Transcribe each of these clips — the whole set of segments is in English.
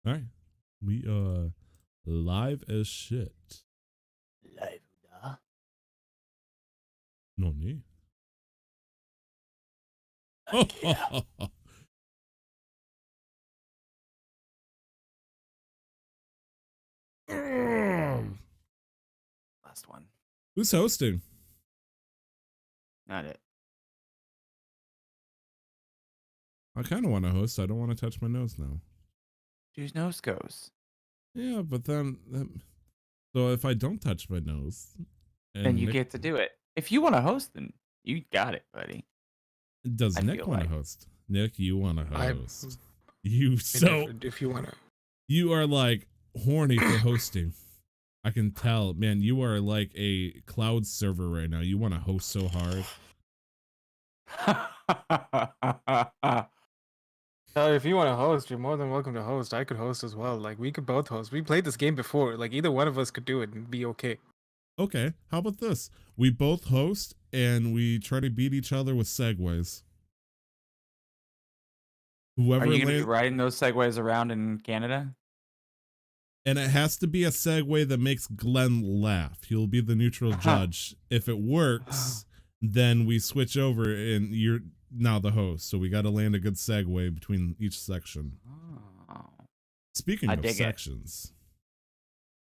All right. We are live as shit. Live da. No need. Yeah. Last one. Who's hosting? Not it. I kind of want to host. I don't want to touch my nose now. Whose nose goes? Yeah, but then so if I don't touch my nose, Then and you Nick, get to do it. If you want to host, then you got it, buddy. does I Nick feel want to like. host? Nick, you want to I host? You so if you wanna. you are like horny for hosting. I can tell, man. You are like a cloud server right now. You want to host so hard. If you want to host, you're more than welcome to host. I could host as well. Like we could both host. We played this game before. Like either one of us could do it and be okay. Okay, how about this? We both host and we try to beat each other with segues. Whoever Are you going to be land- riding those segways around in Canada? and it has to be a segue that makes Glenn laugh. He'll be the neutral judge. If it works, then we switch over and you're now the host. So we got to land a good segue between each section. Oh. Speaking I of dig it. sections,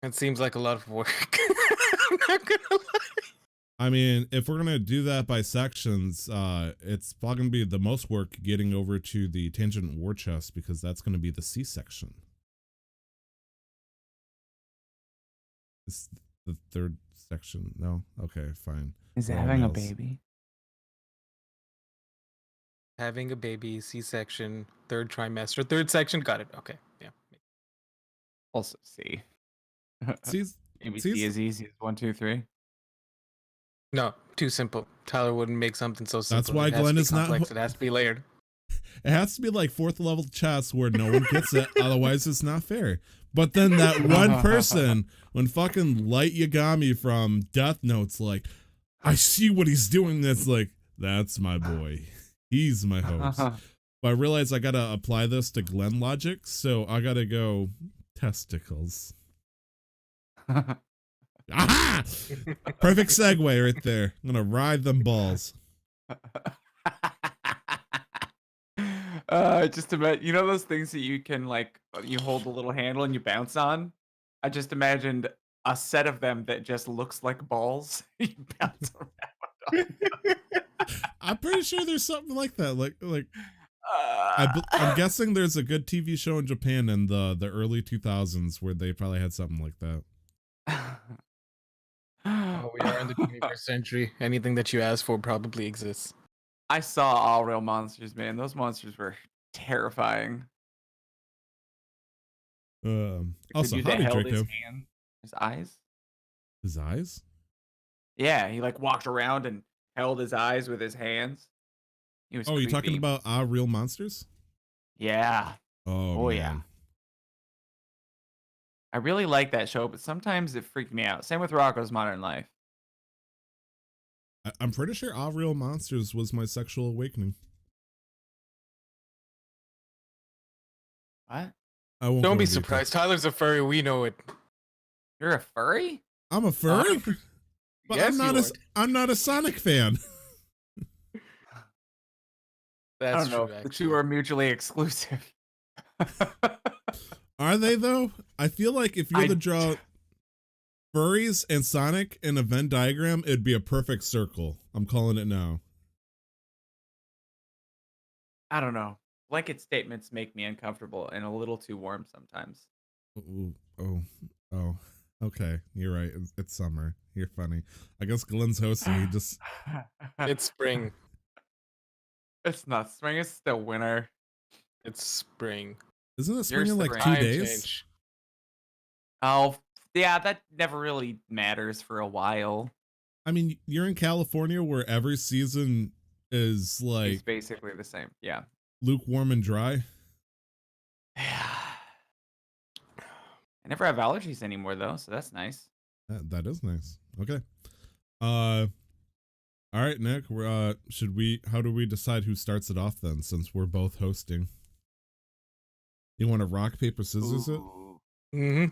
It seems like a lot of work. I'm not gonna lie. I mean, if we're gonna do that by sections, it's probably gonna be the most work getting over to the tangent war chest because that's gonna be the C section. It's the third section. No, okay, fine. Is it We're all having a males. baby? Having a baby, C-section, third trimester, third section. Got it. Okay. Yeah. Also C. See, Maybe see, C as easy as 1, 2, 3. No, too simple. Tyler wouldn't make something so simple. That's why It has to Glenn be is not complex. It has to be layered. it has to be like fourth level chess where no one gets it, otherwise it's not fair. But then that one person, when fucking Light Yagami from Death Note's like, I see what he's doing. That's like, that's my boy. He's my host. But I realize I gotta apply this to Glenn logic, so I gotta go testicles. Aha! Perfect segue right there. I'm gonna ride them balls. Just about, you know those things that you can like you hold the little handle and you bounce on? I just imagined a set of them that just looks like balls. You bounce around. I'm pretty sure there's something like that. Like Uh, I'm guessing there's a good TV show in Japan in the early 2000s where they probably had something like that. Oh, we are in the 21st century. Anything that you ask for probably exists. I saw All Real Monsters, man. Those monsters were terrifying. The Also, dude that howdy, held his Draco. hand, his eyes. His eyes? Yeah, he like walked around and held his eyes with his hands. He was Oh, you talking creepy. about Real Monsters? Yeah. Oh, Yeah. man. I really like that show, but sometimes it freaked me out. Same with Rocco's Modern Life. I'm pretty sure Real Monsters was my sexual awakening. What? I won't Don't go be into detail. surprised. Tyler's a furry. We know it. You're a furry? I'm a furry, but Yes, I'm not a Sonic fan. That's I don't know. true, If the actually. two are mutually exclusive. Are they though? I feel like if you were I to draw furries and Sonic in a Venn diagram, it'd be a perfect circle. I'm calling it now. I don't know. Blanket statements make me uncomfortable and a little too warm sometimes. Ooh, oh. Okay, you're right. It's summer. You're funny. I guess Glenn's hosting. He just It's spring. It's not spring, it's still winter. It's spring. isn't it spring Yours in the like rain. 2 Time days? change. Oh, yeah, that never really matters for a while. I mean, you're in California where every season is It's like basically the same. Yeah. lukewarm and dry. I never have allergies anymore though, so that's nice. That is nice. Okay. All right, Nick. We're how do we decide who starts it off then, since we're both hosting? You want to rock, paper, scissors it? Ooh, Mm-hmm.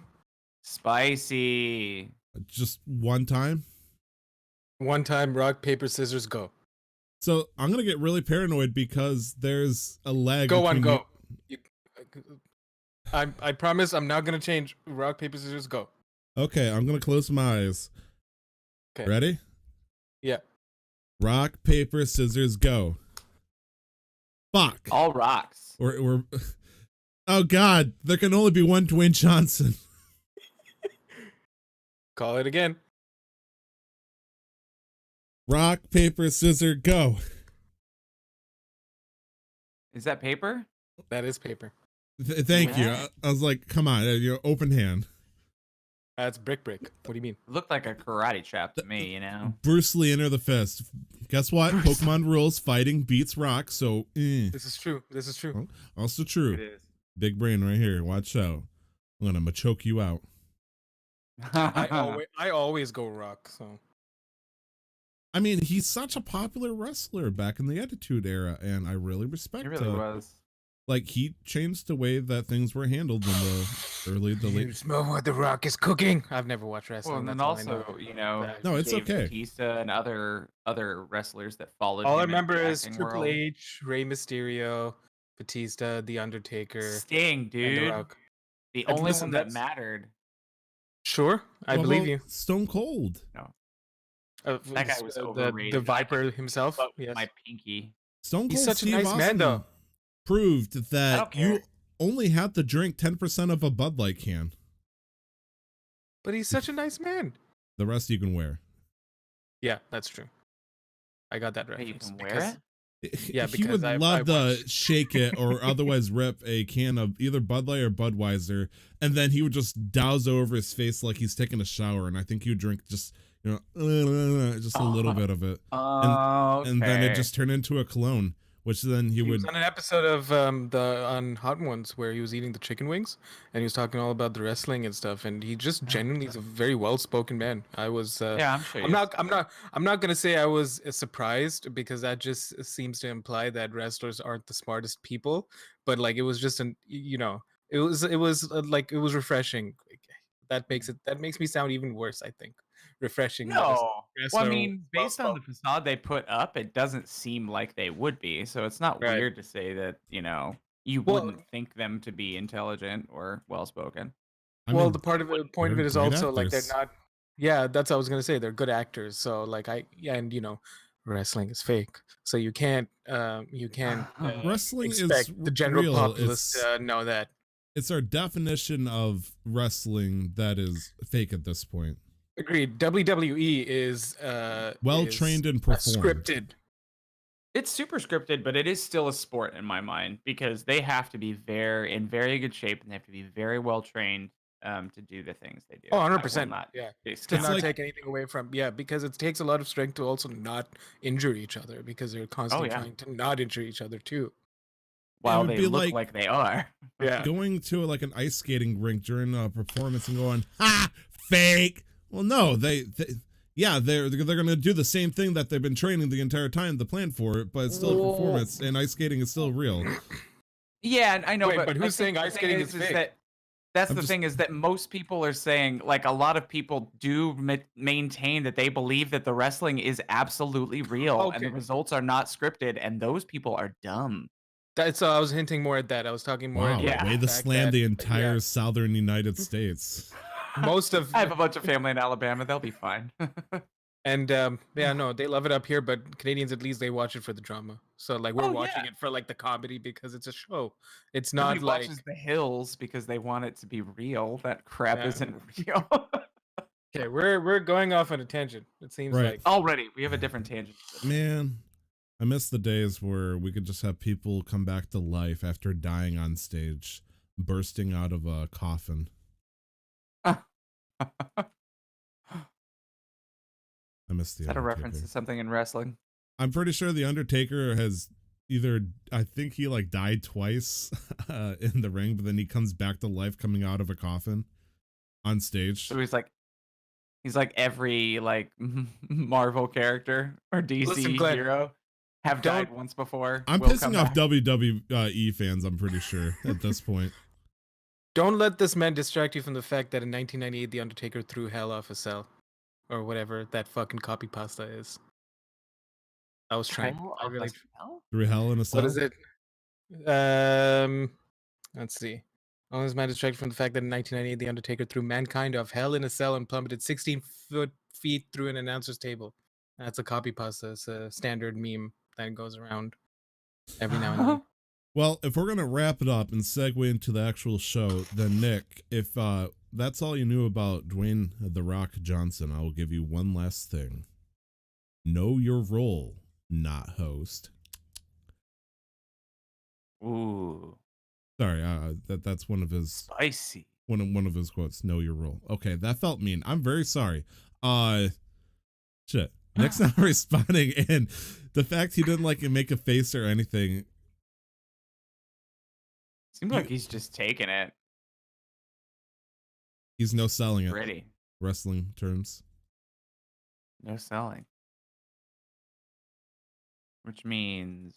spicy. Just one time? One time, rock, paper, scissors, go. So I'm going to get really paranoid because there's a lag. Go on, between go. You, I promise I'm not gonna change. Rock, paper, scissors, go. Okay, I'm going to close my eyes. Okay. Ready? Yeah. Rock, paper, scissors, go. Fuck. All rocks. We're oh God, there can only be one Dwayne Johnson. Call it again. Rock, paper, scissors, go. Is that paper? That is paper. Thank you. Yeah. I was like, come on, open hand. That's brick. What do you mean? Looked like a karate chop to me, you know. Bruce Lee enter the fist. Guess what? Bruce- Pokemon rules, fighting beats rock, so This is true. This is true. also true. It is. Big brain right here. Watch out. I'm gonna choke you out. I always go rock. So I mean, he's such a popular wrestler back in the Attitude Era, and I really respect It really was. Like, he changed the way that things were handled in the early to you late. smell what the rock is cooking. I've never watched wrestling. Well, and then that's all I also, know. you know, That- No, it's gave okay. Batista and other wrestlers that followed. All I him in remember the is acting Triple world. H, Rey Mysterio, Batista, The Undertaker, Sting, and The dude. Rock. The And only listen, one that that's- mattered. Sure, I Well, believe you. Stone Cold. That guy was overrated. The Viper himself. But Yes. my pinky. Stone Cold He's such a Steve nice Austin man, though. proved I don't that you care. only have to drink 10% of a Bud Light can. But he's such a nice man. The rest you can wear. Yeah, that's true. I got that Hey, reference. you can wear because- it. Yeah, he because would I love to watched- shake it or otherwise rip a can of either Bud Light or Budweiser, and then he would just douse over his face like he's taking a shower, and I think he would drink just just a little bit of it, Oh, and then it just turned into a cologne, which then he He would. was on an episode of on Hot Ones where he was eating the chicken wings and he was talking all about the wrestling and stuff, and he just genuinely is a very well spoken man. I was Yeah, I'm sure. I'm not gonna say I was surprised because that just seems to imply that wrestlers aren't the smartest people, but like it was just it was like it was refreshing. That makes me sound even worse. I think refreshing. that a No. Well, I wrestler mean, well based on the facade they put up, it doesn't seem like they would be. So it's not Right. weird to say that, you Well- wouldn't think them to be intelligent or well spoken. I well, mean, the point of they're it is great also like they're actors. not. Yeah, that's what I was gonna say. They're good actors. So like and wrestling is fake. So you can't Wrestling is expect the general real. populace It's- to know that. It's our definition of wrestling that is fake at this point. Agreed. WWE is Well is trained and performed. scripted. It's super scripted, but it is still a sport in my mind because they have to be in very good shape and they have to be very well trained to do the things they do. Oh, I will 100%. not Yeah. be To It's not skeptical. like- take anything away from because it takes a lot of strength to also not injure each other because they're constantly yeah. trying to not injure each other too. While would they be look like- like they are. Yeah. Going to like an ice skating rink during a performance and going, "Ha, fake." Well, no, they're gonna do the same thing that they've been training the entire time to plan for it, but it's still a Well- performance, and ice skating is still real. Yeah, I know. Wait, but but I who's think saying the ice thing skating is fake? That's I'm the just- thing is that most people are saying, like, a lot of people do maintain that they believe that the wrestling is absolutely real and the Okay. results are not scripted, and those people are dumb. That's I was hinting more at that. I was talking more Wow, at Yeah. way to the fact slam that, the entire yeah, southern United States. most of I have a bunch of family in Alabama; they'll be fine. and no, they love it up here, but Canadians at least they watch it for the drama. So like we're Oh, watching yeah. it for like the comedy because it's a show. It's not Nobody like watches The Hills because they want it to be real. That crap Yeah. isn't real. okay, we're going off on a tangent. It seems Right. like Already, we have a different tangent. Man, I miss the days where we could just have people come back to life after dying on stage, bursting out of a coffin. I miss the Is that a reference Undertaker. to something in wrestling? I'm pretty sure the Undertaker has I think he like died twice in the ring, but then he comes back to life coming out of a coffin on stage. So he's like every like Marvel character or DC Listen, Glenn, hero have don't- died once before. I'm will pissing come off back. WWE fans, I'm pretty sure, at this point. Don't let this man distract you from the fact that in 1998, The Undertaker threw Hell off a cell, or whatever that fucking copy pasta is. I was trying. Hell I of a really. Cell? Through hell in a cell. What is it? Let's see. Only this man distracted from the fact that in 1998, The Undertaker threw mankind off hell in a cell and plummeted 16 feet through an announcer's table. That's a copy pasta. It's a standard meme that goes around every now and then. Well, if we're gonna wrap it up and segue into the actual show, then Nick, if that's all you knew about Dwayne "The Rock" Johnson, I will give you one last thing. Know your role, not host. Ooh, Sorry, that's one of his spicy. one of his quotes. Know your role. Okay, that felt mean. I'm very sorry. Shit. Nick's not responding, and the fact he didn't like make a face or anything. Seems like he's just taking it. He's no selling it. Ready. Wrestling terms. No selling. Which means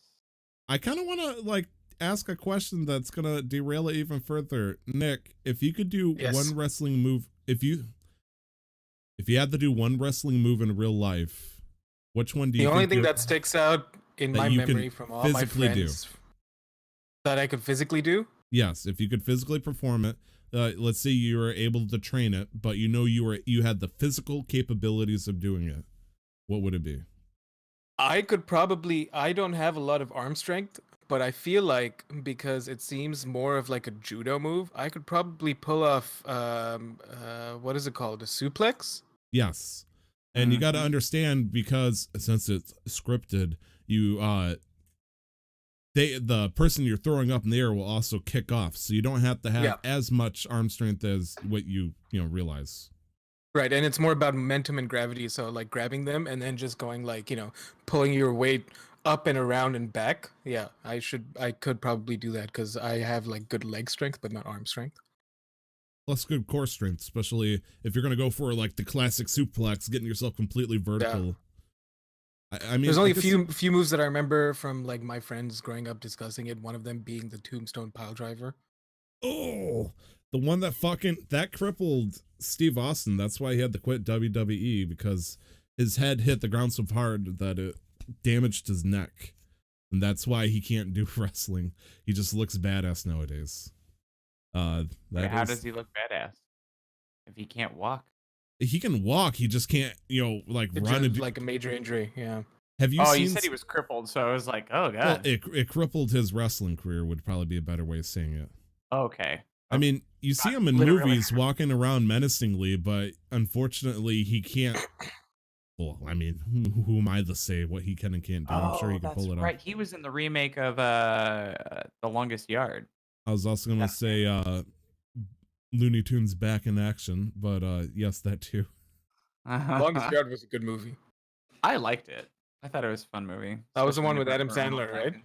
I kind of want to like ask a question that's gonna derail it even further. Nick, if you could do Yes. one wrestling move, if you had to do one wrestling move in real life, which one do you? The only think thing you're- that sticks out in that my you can memory from all my physically do. friends that I could physically do. Yes, if you could physically perform it, let's say you were able to train it, but you had the physical capabilities of doing it. What would it be? I could probably. I don't have a lot of arm strength, but I feel like because it seems more of like a judo move, I could probably pull off. What is it called? A suplex? Yes. And you got to Mhm. understand, because since it's scripted, the person you're throwing up in the air will also kick off, so you don't have to have Yeah. as much arm strength as what you realize. Right, and it's more about momentum and gravity. So like grabbing them and then just going like pulling your weight up and around and back. Yeah, I could probably do that because I have like good leg strength but not arm strength. Plus good core strength, especially if you're gonna go for like the classic suplex, getting yourself completely vertical. I mean, There's only I a guess- few moves that I remember from like my friends growing up discussing it. One of them being the tombstone pile driver. Oh, the one that crippled Steve Austin. That's why he had to quit WWE, because his head hit the ground so hard that it damaged his neck, and that's why he can't do wrestling. He just looks badass nowadays. Wait, how does he look badass if he can't walk? He can walk? He just can't, like It run just, and do. like a major injury. Yeah. Have you Oh, seen? you said he was crippled, so I was like, oh Well, god. it crippled his wrestling career. Would probably be a better way of saying it. Okay. I mean, you see him in Literally. movies walking around menacingly, but unfortunately, he can't. Well, I mean, who am I to say what he can and can't do? I'm sure he can that's pull it right. off. He was in the remake of The Longest Yard. I was also gonna say Looney Tunes back in action, but yes, that too. Longest Yard was a good movie. I liked it. I thought it was a fun movie. That was the especially one when with Burt Adam Reynolds Sandler, right? acted.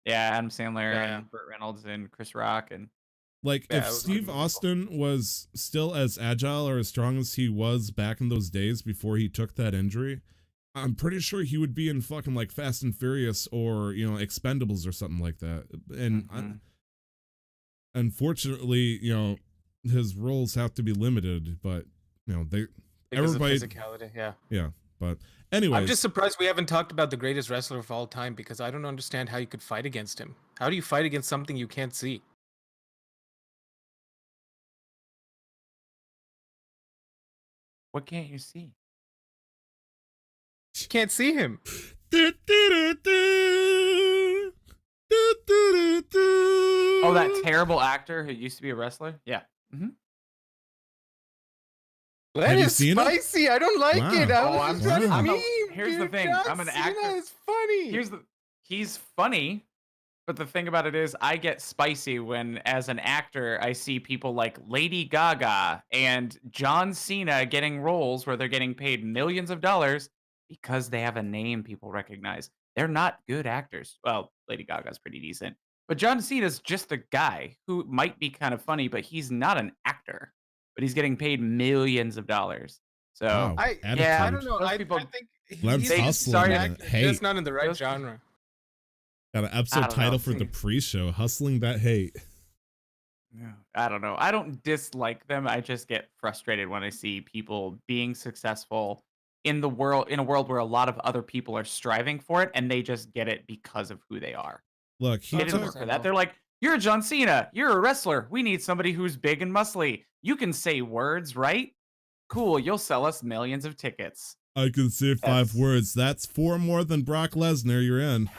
Yeah, Adam Sandler Yeah. and Burt Reynolds and Chris Rock and Like, Yeah, if it was Steve really Austin was still as agile or as strong as he was back in those days before he took that injury, I'm pretty sure he would be in fucking like Fast and Furious or Expendables or something like that. And Mhm. unfortunately, his roles have to be limited. But they Because everybody, of physicality, yeah. But anyways, I'm just surprised we haven't talked about the greatest wrestler of all time because I don't understand how you could fight against him. How do you fight against something you can't see? What can't you see? You can't see him. Oh, that terrible actor who used to be a wrestler? Yeah. That Have you is seen it? spicy. I don't like it. Wow. Oh, I I'm was just sorry. meme, Here's the dude. thing, John I'm an Cena actor. is funny. He's funny, but the thing about it is I get spicy when as an actor I see people like Lady Gaga and John Cena getting roles where they're getting paid millions of dollars because they have a name people recognize. They're not good actors. Well, Lady Gaga's pretty decent, but John Cena's just a guy who might be kind of funny, but he's not an actor. But he's getting paid millions of dollars. So Wow. I Attitude. don't know. Those I people- think Lem's They hustling started- that just hate. not in the right Those- genre. Got an I episode don't know. title for the pre-show, "Hustling That Hate." Yeah, I don't know. I don't dislike them. I just get frustrated when I see people being successful in a world where a lot of other people are striving for it and they just get it because of who they are. Look, They he didn't took. work for that. Understandable. They're like, "You're John Cena. You're a wrestler. We need somebody who's big and muscly. You can say words, right? Cool. You'll sell us millions of tickets." I can say 5 That's words. That's 4 more than Brock Lesnar. You're in.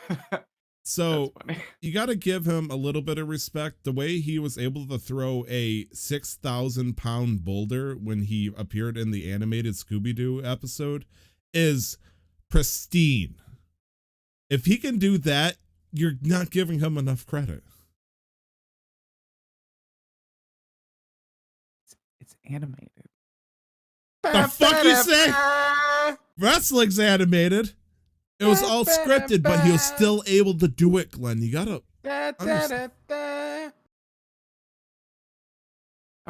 That's So funny. you got to give him a little bit of respect. The way he was able to throw a 6,000-pound boulder when he appeared in the animated Scooby Doo episode is pristine. If he can do that, you're not giving him enough credit. It's animated. The fuck you say? Wrestling's animated. It was all scripted, but he was still able to do it, Glenn. You gotta understand. I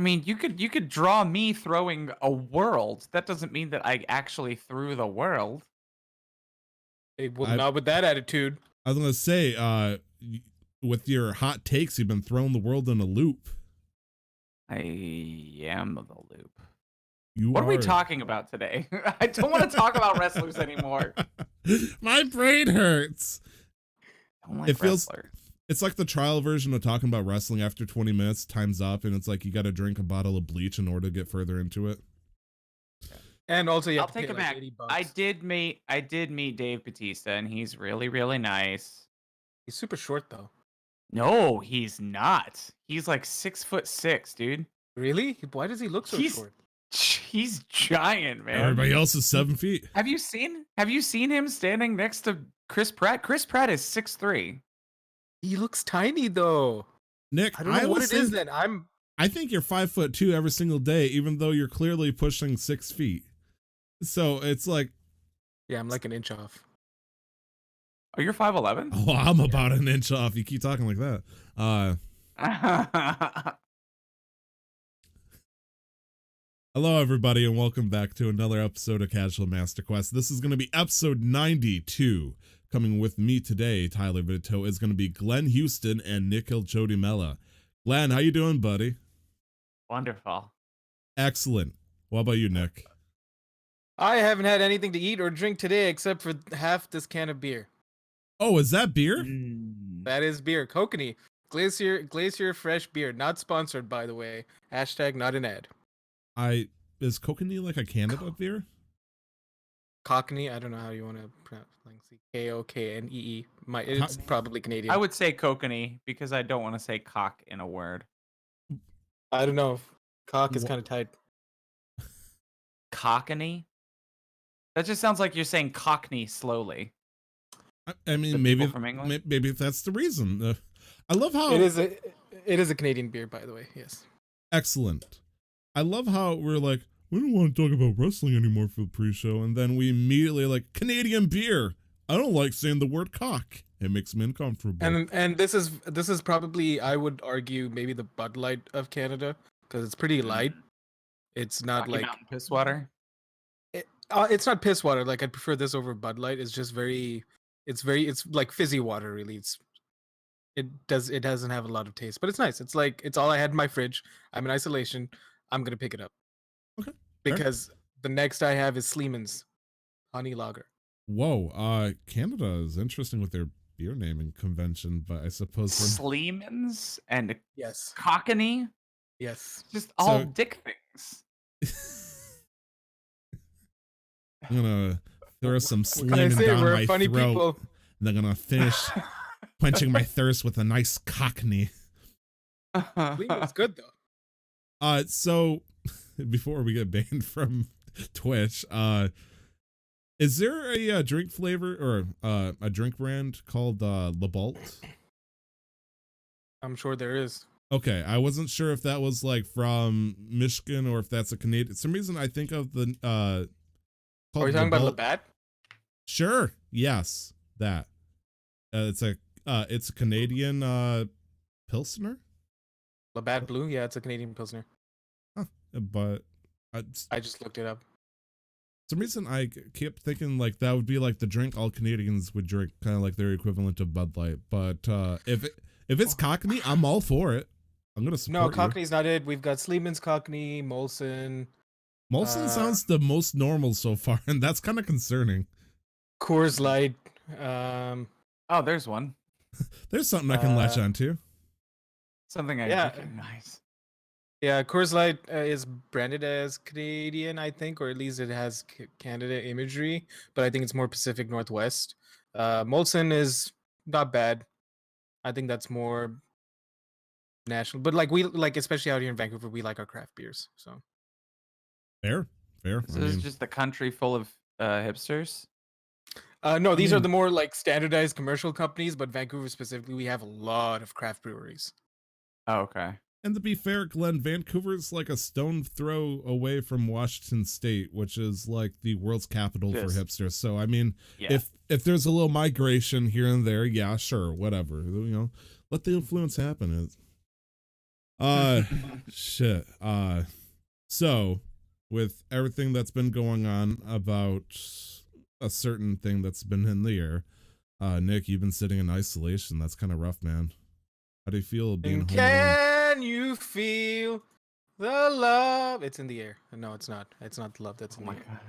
mean, you could draw me throwing a world. That doesn't mean that I actually threw the world. Hey, well, I- not with that attitude. I was gonna say, with your hot takes, you've been throwing the world in a loop. I am the loop. You What are we are- talking about today? I don't want to talk about wrestlers anymore. My brain hurts. I don't like It feels- wrestlers. It's like the trial version of talking about wrestling. After 20 minutes, time's up, and it's like you got to drink a bottle of bleach in order to get further into it. And also, you I'll have to take pay it like back. 80 I bucks. did meet Dave Batista, and he's really, really nice. He's super short though. No, he's not. He's like 6'6", dude. Really? Why does he look so He's- short? He's giant, man. Everybody else is 7 feet. Have you seen him standing next to Chris Pratt? Chris Pratt is 6'3". He looks tiny though. Nick, I don't know what it is. listen- Then I think you're 5'2" every single day, even though you're clearly pushing 6 feet. So it's like, I'm like an inch off. Oh, you're 5'11"? oh, I'm about an inch off. You keep talking like that. Hello, everybody, and welcome back to another episode of Casual Master Quest. This is going to be episode 92. Coming with me today, Tyler Vito, is going to be Glenn Houston and Nikhil Jodimella. Glenn, how you doing, buddy? Wonderful. Excellent. What about you, Nick? I haven't had anything to eat or drink today except for half this can of beer. Oh, is that beer? Mm. That is beer. Kokanee. Glacier fresh beer. Not sponsored, by the way. Hashtag not an ad. Is Kokanee like a Canada beer? Cockney. I don't know how you want to pronounce it. Koknee. It's probably Canadian. I would say kokanee because I don't want to say cock in a word. I don't know. Cock is Wha- kind of tight. Cockney? That just sounds like you're saying cockney slowly. I The mean, people maybe from England? maybe that's the reason. I love how It is a Canadian beer, by the way. Yes. excellent. I love how we're like, we don't want to talk about wrestling anymore for the pre-show, and then we immediately like Canadian beer. I don't like saying the word cock. It makes me uncomfortable. And this is probably, I would argue, maybe the Bud Light of Canada because it's pretty light. It's not Rocky like Mountain piss water. it's not piss water. Like I'd prefer this over Bud Light. It's just it's like fizzy water. Really, it doesn't have a lot of taste, but it's nice. It's all I had in my fridge. I'm in isolation. I'm gonna pick it up. Okay, fair. Because the next I have is Sleeman's honey lager. Whoa, Canada is interesting with their beer naming convention, but I suppose Sleemans and Yes. cockney. Yes. Just all So- dick things. I'm gonna throw some What can I Sleeman say? down We're my funny throat, people. and I'm gonna finish quenching my thirst with a nice cockney. Sleeman's good though. So before we get banned from Twitch, is there a drink flavor or a drink brand called LeBalt? I'm sure there is. Okay, I wasn't sure if that was like from Michigan or if that's a Canadian. Some reason I think of the Are called you talking about LeBalt. Labatt? Sure, yes, that. It's a Canadian Pilsner, Labatt Blue? Yeah, it's a Canadian Pilsner. but I just looked it up. some reason I kept thinking like that would be like the drink all Canadians would drink, kind of like their equivalent of Bud Light. But if it's Cockney, I'm all for it. I'm gonna support No, you. Cockney's not it. We've got Sleeman's Cockney, Molson, Molson sounds the most normal so far, and that's kind of concerning. Coors Light. Oh, there's one. There's something I can latch onto. Something I Yeah. recognize. Yeah, Coors Light is branded as Canadian, I think, or at least it has Canada imagery, but I think it's more Pacific Northwest. Molson is not bad. I think that's more national, but like we like, especially out here in Vancouver, we like our craft beers. So Fair. So this is just the country full of hipsters. no, these are mean- the more like standardized commercial companies, but Vancouver specifically, we have a lot of craft breweries. Oh, okay. And to be fair, Glenn, Vancouver's like a stone throw away from Washington State, which is like the world's capital for Yes. hipsters. So I mean, Yeah. if there's a little migration here and there, yeah, sure, whatever. You know, let the influence happen. Shit. So with everything that's been going on about a certain thing that's been in the air, Nick, you've been sitting in isolation. That's kind of rough, man. How do you feel being And home alone? can you feel the love? It's in the air. No, it's not. It's not the love that's Oh in my the air.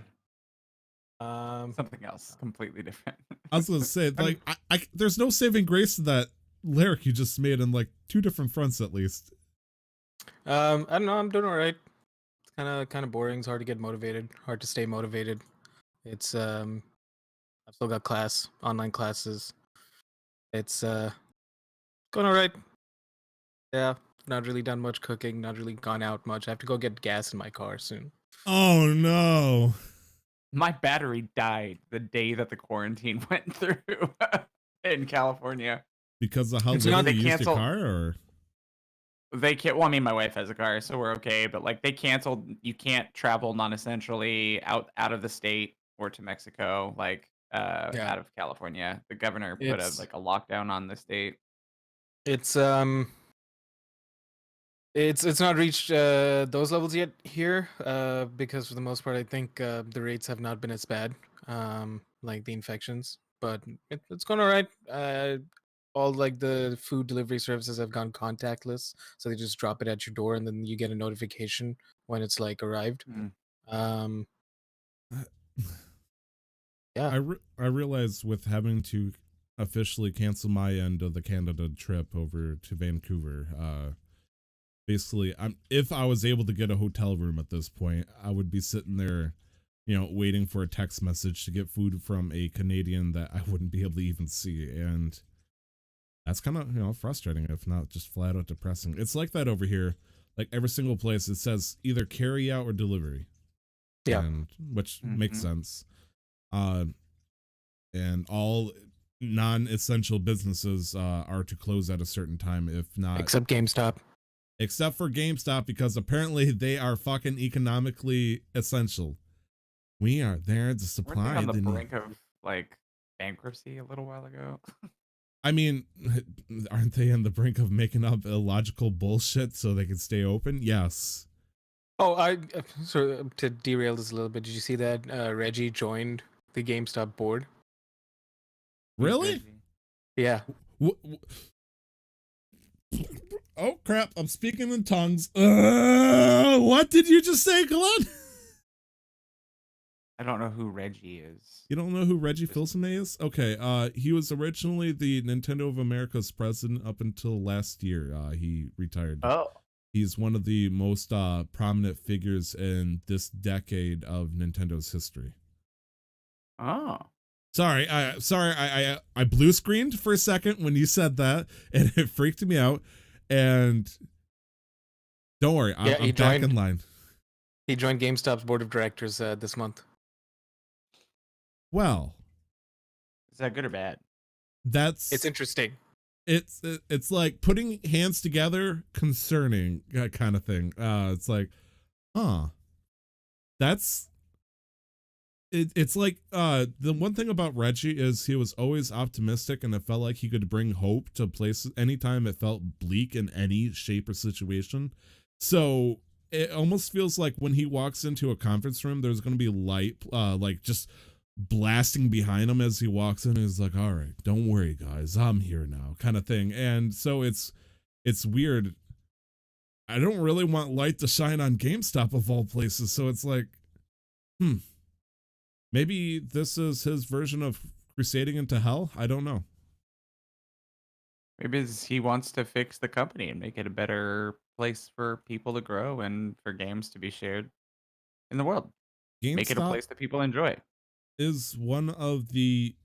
god. Something else completely different. I was gonna say, like, I there's no saving grace to that lyric you just made in like two different fronts at least. I don't know. I'm doing all right. It's kind of boring. It's hard to get motivated. Hard to stay motivated. It's I've still got online classes. It's going all right. Yeah, not really done much cooking. Not really gone out much. I have to go get gas in my car soon. Oh no. My battery died the day that the quarantine went through in California. Because of how It's little not- you they used your canceled- car, or They can't. Well, I mean, my wife has a car, so we're okay. But like, they canceled. You can't travel non-essentially out of the state or to Mexico, like out of California. The governor put It's- a lockdown on the state. It's it's not reached those levels yet here, because for the most part, I think the rates have not been as bad, like the infections. But it's going all right. All like the food delivery services have gone contactless, so they just drop it at your door, and then you get a notification when it's like arrived. Mm. Yeah. I realize with having to officially cancel my end of the Canada trip over to Vancouver, basically if I was able to get a hotel room at this point, I would be sitting there, you know, waiting for a text message to get food from a Canadian that I wouldn't be able to even see, and that's kind of, you know, frustrating, if not just flat out depressing. It's like that over here. Like every single place it says either carry out or delivery. Yeah. And which makes Mhm. sense. And all non-essential businesses are to close at a certain time, if not Except GameStop. except for GameStop, because apparently they are fucking economically essential. We are there to Weren't they supply on the the need. brink of like bankruptcy a little while ago? I mean, aren't they on the brink of making up illogical bullshit so they can stay open? Yes. Oh, so to derail this a little bit, did you see that Reggie joined the GameStop board? Really? Yeah. Oh crap! I'm speaking in tongues. What did you just say, Glenn? I don't know who Reggie is. You don't know who Reggie Fils-Aimé is? Okay, he was originally the Nintendo of America's president up until last year. He retired. Oh. He's one of the most prominent figures in this decade of Nintendo's history. Oh. Sorry, I blue screened for a second when you said that, and it freaked me out. And don't worry, I'm he back joined- in line. He joined GameStop's board of directors this month. Well, Is that good or bad? that's It's interesting. it's like putting hands together, concerning kind of thing. It's like, that's it's like the one thing about Reggie is he was always optimistic, and it felt like he could bring hope to places anytime it felt bleak in any shape or situation. So it almost feels like when he walks into a conference room, there's going to be light, like just blasting behind him as he walks in. He's like, all right, don't worry, guys, I'm here now, kind of thing. And so it's weird. I don't really want light to shine on GameStop of all places. So it's like, maybe this is his version of crusading into hell. I don't know. Maybe he wants to fix the company and make it a better place for people to grow and for games to be shared in the world. Make it a GameStop place that people enjoy. is one of the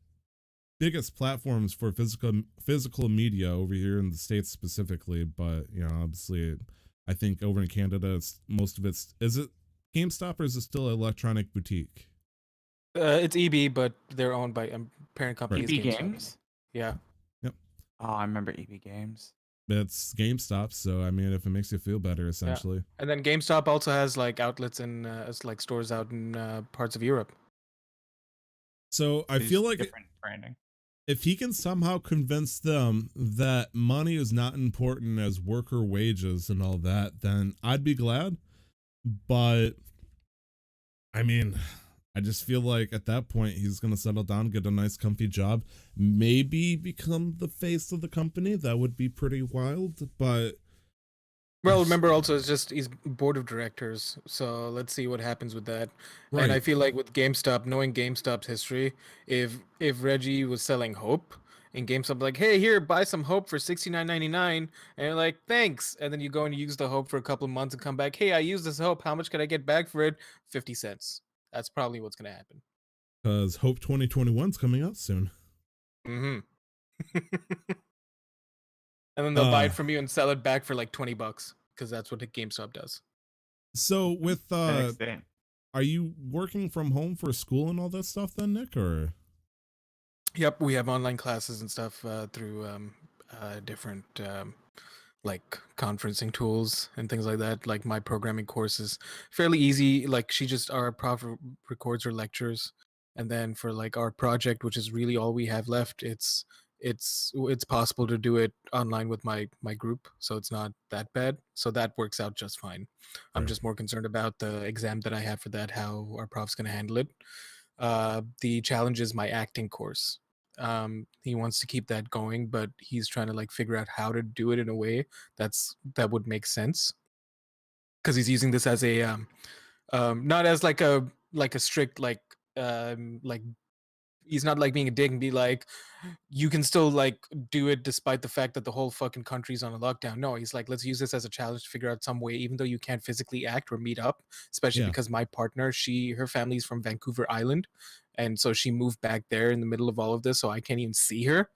biggest platforms for physical media over here in the States specifically, but obviously I think over in Canada most of it's, is it GameStop or is it still Electronic Boutique? It's EB, but they're owned by parent company. EB is GameStop. Games? Yeah. Oh, I remember EB Games. It's GameStop, so I mean, if it makes you feel better, essentially. And then GameStop also has like outlets and like stores out in parts of Europe. So I feel like different branding. if he can somehow convince them that money is not important as worker wages and all that, then I'd be glad. But I mean, I just feel like at that point he's going to settle down, get a nice comfy job, maybe become the face of the company. That would be pretty wild, but well, remember also it's just he's board of directors, so let's see what happens with that. right. And I feel like with GameStop, knowing GameStop's history, if Reggie was selling Hope and GameStop like, hey, here, buy some Hope for $69.99, and you're like, thanks, and then you go and use the Hope for a couple of months and come back, hey, I used this Hope, how much could I get back for it? 50 cents. That's probably what's gonna happen. Because Hope 2021's coming out soon. Mm-hmm. And then they'll buy it from you and sell it back for like $20 because that's what GameStop does. So with Next day. are you working from home for school and all that stuff then, Nick, or? Yep, we have online classes and stuff through different like conferencing tools and things like that. Like my programming course is fairly easy. Like our prof records her lectures, and then for like our project, which is really all we have left, it's possible to do it online with my group, so it's not that bad. So that works out just fine. I'm Sure. just more concerned about the exam that I have for that, how our prof's going to handle it. The challenge is my acting course. He wants to keep that going, but he's trying to like figure out how to do it in a way that would make sense, because he's using this as a not as like a strict like he's not like being a dick and be like, you can still like do it despite the fact that the whole fucking country's on a lockdown. No, he's like, let's use this as a challenge to figure out some way, even though you can't physically act or meet up, especially Yeah. because my partner, her family's from Vancouver Island, and so she moved back there in the middle of all of this, so I can't even see her.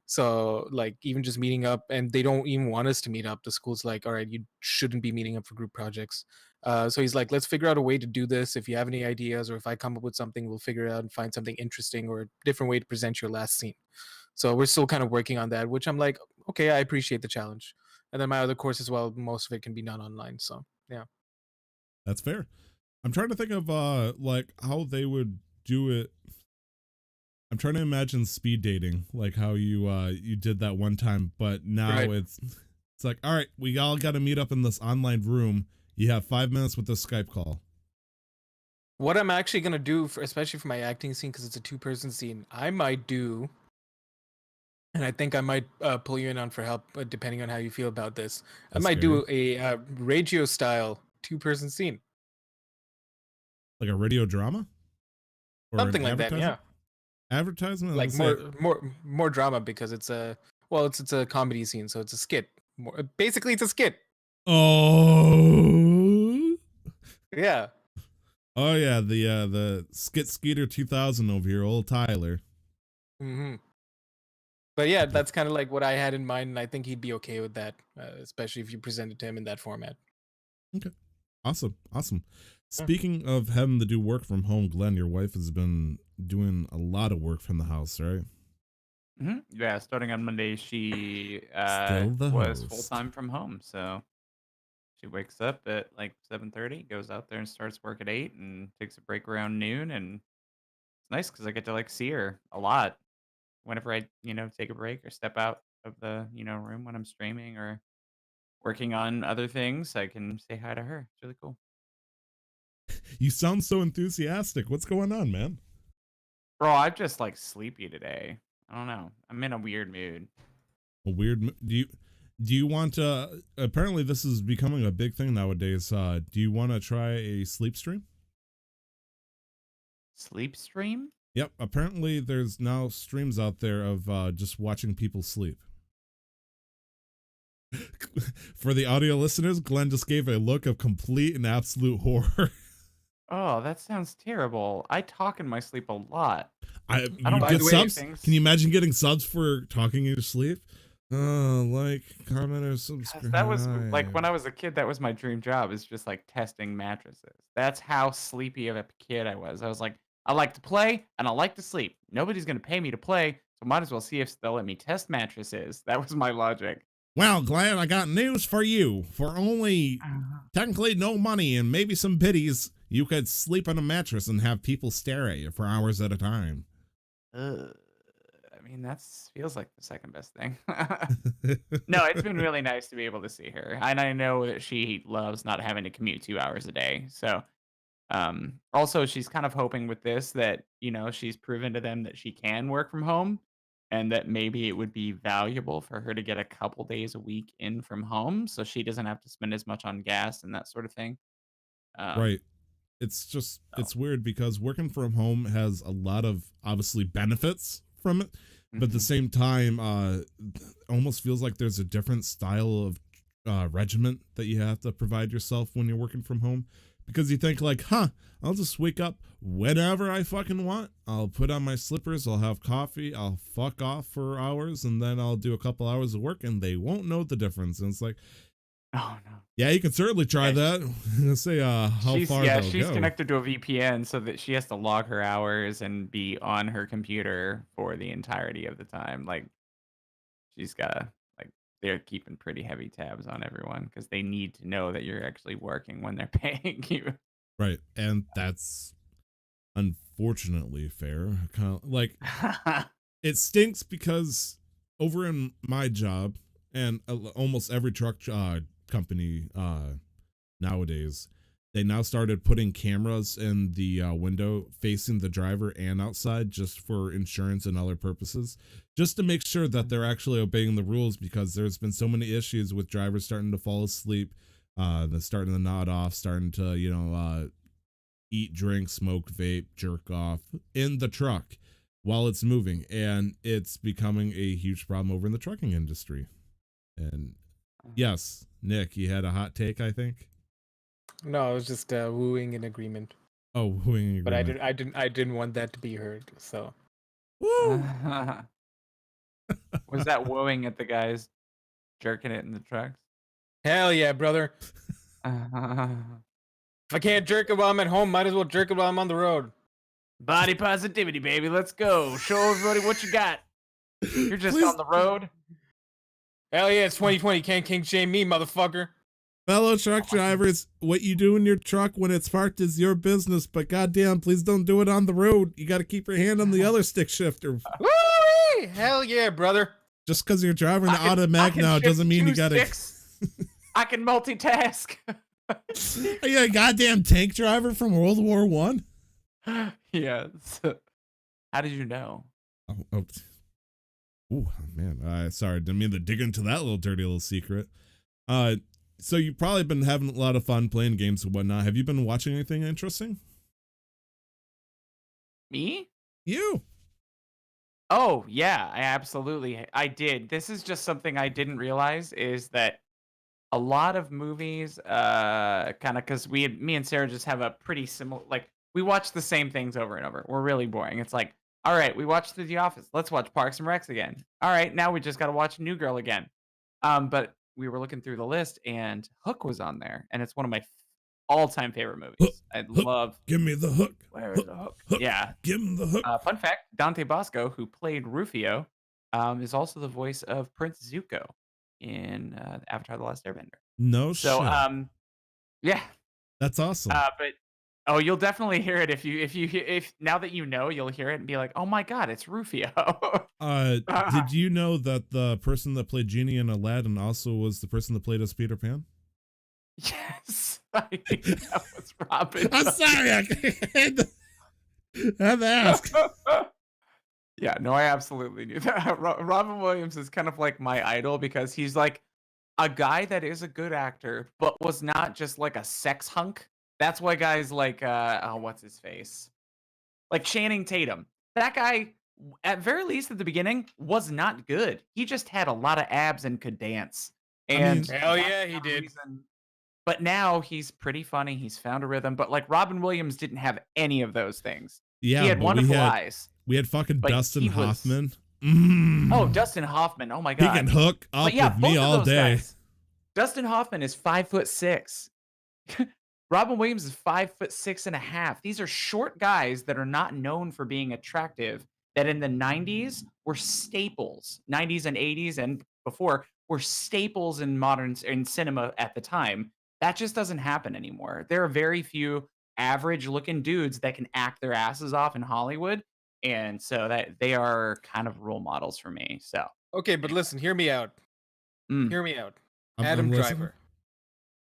So like even just meeting up, and they don't even want us to meet up. The school's like, all right, you shouldn't be meeting up for group projects. So he's like, let's figure out a way to do this. If you have any ideas, or if I come up with something, we'll figure it out and find something interesting or a different way to present your last scene. So we're still kind of working on that, which I'm like, okay, I appreciate the challenge. And then my other course as well, most of it can be done online. So yeah. That's fair. I'm trying to think of like how they would do it. I'm trying to imagine speed dating, like how you did that one time, but now Right. it's like, all right, we all got to meet up in this online room. You have 5 minutes with this Skype call. What I'm actually gonna do, especially for my acting scene, because it's a 2-person scene, I might do, and I think I might pull you in on for help, depending on how you feel about this. That's I might do a radio style 2-person scene, like a radio drama, or something an like that. Yeah, advertisement. like Let's say- more drama, because it's a comedy scene, so it's a skit. Basically, it's a skit. Oh. Yeah. Oh yeah, the Skit Skeeter 2000 over here, old Tyler. Mm-hmm. But yeah, that's kind of like what I had in mind, and I think he'd be okay with that, especially if you present it to him in that format. Awesome. Speaking of having to do work from home, Glenn, your wife has been doing a lot of work from the house, right? Mm-hmm. Yeah, starting on Monday, she Still the was host. full time from home. So she wakes up at like 7:30, goes out there and starts work at 8, and takes a break around noon. And it's nice because I get to like see her a lot whenever I take a break or step out of the room when I'm streaming or working on other things, I can say hi to her. It's really cool. You sound so enthusiastic. What's going on, man? Bro, I'm just like sleepy today. I don't know. I'm in a weird mood. A weird. Do you want to? Apparently, this is becoming a big thing nowadays. Do you want to try a sleep stream? Sleep stream? Yep. Apparently, there's now streams out there of just watching people sleep. For the audio listeners, Glenn just gave a look of complete and absolute horror. Oh, that sounds terrible. I talk in my sleep a lot. You don't get like the way subs? things- Can you imagine getting subs for talking in your sleep? Like, comment, or 'Cause subscribe. that was like when I was a kid, that was my dream job, is just like testing mattresses. That's how sleepy of a kid I was. I was like, I like to play and I like to sleep. Nobody's gonna pay me to play, so might as well see if they'll let me test mattresses. That was my logic. Well, Glenn, I got news for you. For only technically no money and maybe some biddies, you could sleep on a mattress and have people stare at you for hours at a time. I mean, that feels like the second best thing. No, it's been really nice to be able to see her, and I know that she loves not having to commute 2 hours a day. So, also, she's kind of hoping with this that she's proven to them that she can work from home, and that maybe it would be valuable for her to get a couple days a week in from home, so she doesn't have to spend as much on gas and that sort of thing. Right. It's just, so- it's weird because working from home has a lot of obviously benefits from it. But at the Mhm. same time, almost feels like there's a different style of regiment that you have to provide yourself when you're working from home. Because you think like, I'll just wake up whenever I fucking want. I'll put on my slippers, I'll have coffee, I'll fuck off for hours, and then I'll do a couple hours of work and they won't know the difference. And it's like, Oh no. yeah, you can certainly try Yeah. that. Let's say how she's, far yeah, they'll she's go. connected to a VPN so that she has to log her hours and be on her computer for the entirety of the time. Like she's got like they're keeping pretty heavy tabs on everyone because they need to know that you're actually working when they're paying you. Right. And that's unfortunately fair. Kind of like it stinks because over in my job and almost every truck company nowadays, they now started putting cameras in the window facing the driver and outside just for insurance and other purposes, just to make sure that they're actually obeying the rules, because there's been so many issues with drivers starting to fall asleep, starting to nod off, starting to eat, drink, smoke, vape, jerk off in the truck while it's moving, and it's becoming a huge problem over in the trucking industry. And yes, Nick, you had a hot take, I think. No, I was just wooing in agreement. Oh, wooing But I agreement. didn't want that to be heard. So Woo! Was that wooing at the guys jerking it in the trucks? hell yeah, brother. If I can't jerk it while I'm at home, might as well jerk it while I'm on the road. Body positivity, baby. Let's go. Show everybody what you got. You're just Please, on the road. Hell yeah, it's 2020. Can't king shame me, motherfucker. fellow truck drivers, what you do in your truck when it's parked is your business, but goddamn, please don't do it on the road. You got to keep your hand on the other stick shifter. Woo! Hell yeah, brother. Just because you're driving the I automatic can now shift doesn't mean you 2 got to. sticks. I can multitask. Are you a goddamn tank driver from World War One? Yes. How did you know? Oh, man. Sorry, didn't mean to dig into that little dirty little secret. So you've probably been having a lot of fun playing games and whatnot. Have you been watching anything interesting? Me? You. Oh, yeah, I did. This is just something I didn't realize, is that a lot of movies, kind of, because me and Sarah just have a pretty similar, like, we watch the same things over and over. We're really boring. It's like, all right, we watched The Office. Let's watch Parks and Recs again. All right, now we just got to watch New Girl again. But we were looking through the list, and Hook was on there, and it's one of my all-time favorite movies. I love. Give me the hook. Where is the hook? Hook. Yeah. Give him the hook. Fun fact: Dante Bosco, who played Rufio, is also the voice of Prince Zuko in Avatar: The Last Airbender. No So, shit. yeah. That's awesome. But Oh, you'll definitely hear it if now that you know, you'll hear it and be like, "Oh my god, it's Rufio." Did you know that the person that played Genie in Aladdin also was the person that played as Peter Pan? Yes, I think that was Robin. I'm sorry, I had to ask. Yeah, no, I absolutely knew that. Robin Williams is kind of like my idol because he's like a guy that is a good actor, but was not just like a sex hunk. That's why guys like oh, what's his face? Like Channing Tatum. That guy, at very least at the beginning, was not good. He just had a lot of abs and could dance. I mean, And Hell that's yeah, he the did. reason- But now he's pretty funny. He's found a rhythm. But like Robin Williams didn't have any of those things. Yeah, He had but wonderful eyes. we had fucking But Dustin he was- Hoffman. Oh, Dustin Hoffman. Oh my He god. can hook up But yeah, with me both of all those day. guys. Dustin Hoffman is 5'6". Robin Williams is 5'6.5". These are short guys that are not known for being attractive. That in the 90s were staples. 90s and 80s and before were staples in cinema at the time. That just doesn't happen anymore. There are very few average-looking dudes that can act their asses off in Hollywood, and so that they are kind of role models for me. So, Okay, but listen, hear me out. Mm. Hear me out. I'm Adam listening. Driver.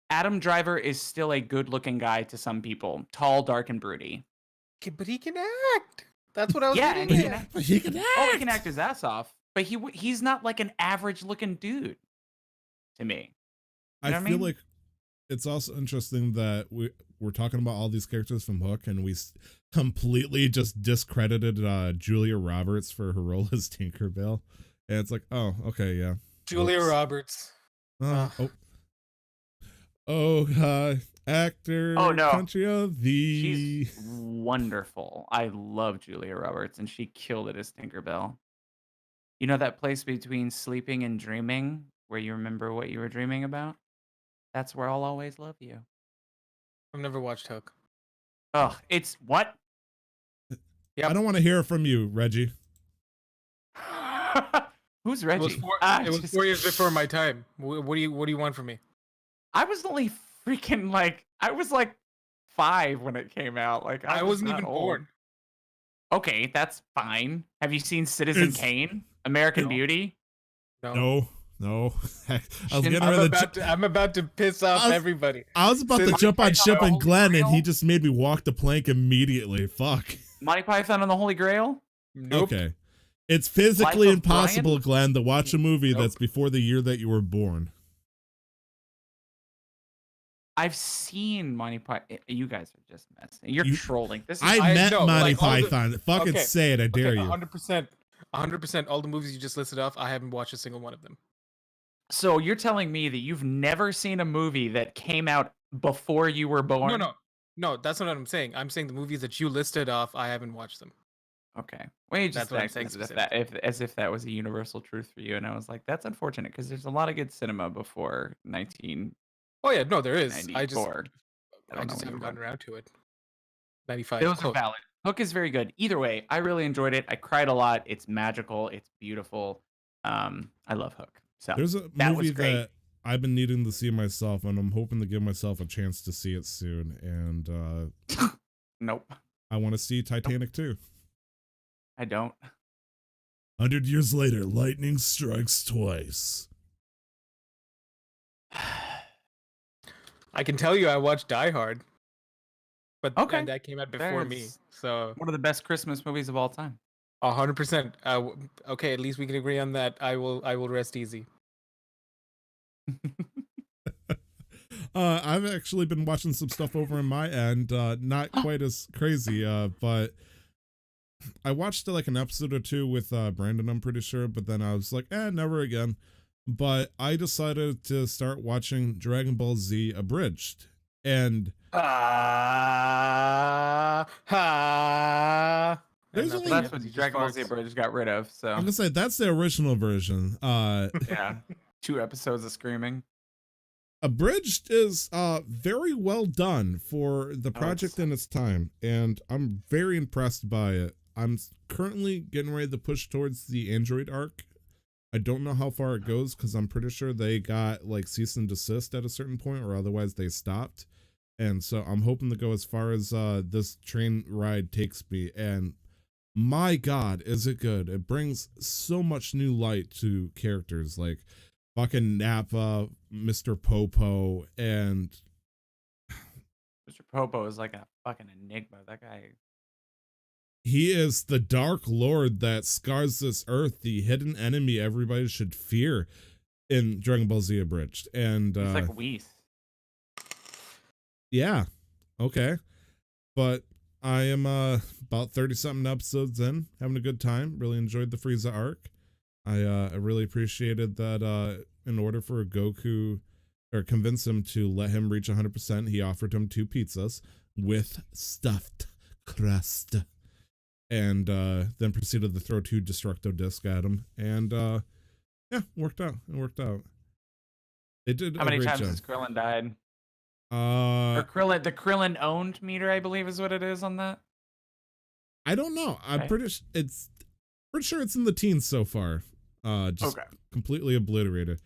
Adam Driver is still a good-looking guy to some people. Tall, dark, and broody. But he can act. That's what I was Yeah, getting and he at. can act. But he can act. Oh, he can act his ass off, but he's not like an average-looking dude to me. I You know what I feel mean? like it's also interesting that we're talking about all these characters from Hook, and we completely just discredited Julia Roberts for her role as Tinkerbell. And it's like, oh, okay, yeah. Julia Oops. Roberts. Actor, Oh, no. country of the. She's wonderful. I love Julia Roberts, and she killed it as Tinkerbell. You know that place between sleeping and dreaming, where you remember what you were dreaming about? That's where I'll always love you. I've never watched Hook. Ugh, it's what? Yep. I don't want to hear from you, Reggie. Who's It Reggie? was, Ah, it was just- 4 years before my time. What do you want from me? I was only freaking like I was like 5 when it came out. Like I was wasn't not even old. born. Okay, that's fine. Have you seen Citizen It's- Kane? American No. Beauty? No. I was getting I'm ready to. I'm about to piss off I was- everybody. I was about to Since- jump on ship and Holy Glenn, and he Grail? just made me walk the plank immediately. Fuck. Monty Python and the Holy Grail? Nope. Okay. It's physically Life of Brian? impossible, Glenn, to watch a movie Nope. that's before the year that you were born. I've seen Monty Python. You guys are just messing. You're You- trolling. This is I met know, Monty like, all the- Python. Fucking Okay, say it, I dare Okay, you. 100%. All the movies you just listed off, I haven't watched a single one of them. so you're telling me that you've never seen a movie that came out before you were born? No. That's not what I'm saying. I'm saying the movies that you listed off, I haven't watched them. Okay. Well, you That's just what I'm act saying as if that was a universal truth for you, and I was like, that's unfortunate because there's a lot of good cinema before 1994. Oh yeah, no, there is. I just I don't know haven't when you were gotten born. around to it. 95. Those are close. valid. Hook is very good. Either way, I really enjoyed it. I cried a lot. It's magical. It's beautiful. I love Hook. So There's a that was movie great. that I've been needing to see myself, and I'm hoping to give myself a chance to see it soon. And Nope, I want to see Titanic too. I don't. 100 years later, lightning strikes twice. I can tell you I watched Die Hard. But Okay. that came out before me. That's So one of the best Christmas movies of all time. 100%. Okay, at least we can agree on that. I will rest easy. I've actually been watching some stuff over in my end, not quite as crazy, but I watched like an episode or two with Brandon, I'm pretty sure, but then I was like, never again. But I decided to start watching Dragon Ball Z Abridged, and There's And only- That's what he just Dragon Ball Z farts. Bridge got rid of. So I'm gonna say that's the original version. yeah, 2 episodes of screaming. Abridged is very well done for the Oh, project it's- in its time, and I'm very impressed by it. I'm currently getting ready to push towards the Android arc. I don't know how far it goes because I'm pretty sure they got like cease and desist at a certain point, or otherwise they stopped. And so I'm hoping to go as far as this train ride takes me. And my God, is it good? It brings so much new light to characters like fucking Nappa, Mr. Popo, and Mr. Popo is like a fucking enigma. That guy. he is the Dark Lord that scars this earth, the hidden enemy everybody should fear in Dragon Ball Z Abridged. And He's like Whis. yeah, okay. But I am about 30-something episodes in, having a good time. Really enjoyed the Frieza arc. I really appreciated that in order for Goku, or convince him to let him reach 100%, he offered him 2 pizzas with stuffed crust. And then proceeded to throw 2 Destructo Disc at him. And yeah, worked out. It worked out. It did. How many times has Krillin died? Or Krillin, the Krillin owned meter, I believe, is what it is on that. I don't know. I'm Okay. pretty sure it's in the teens so far. Just Okay. completely obliterated.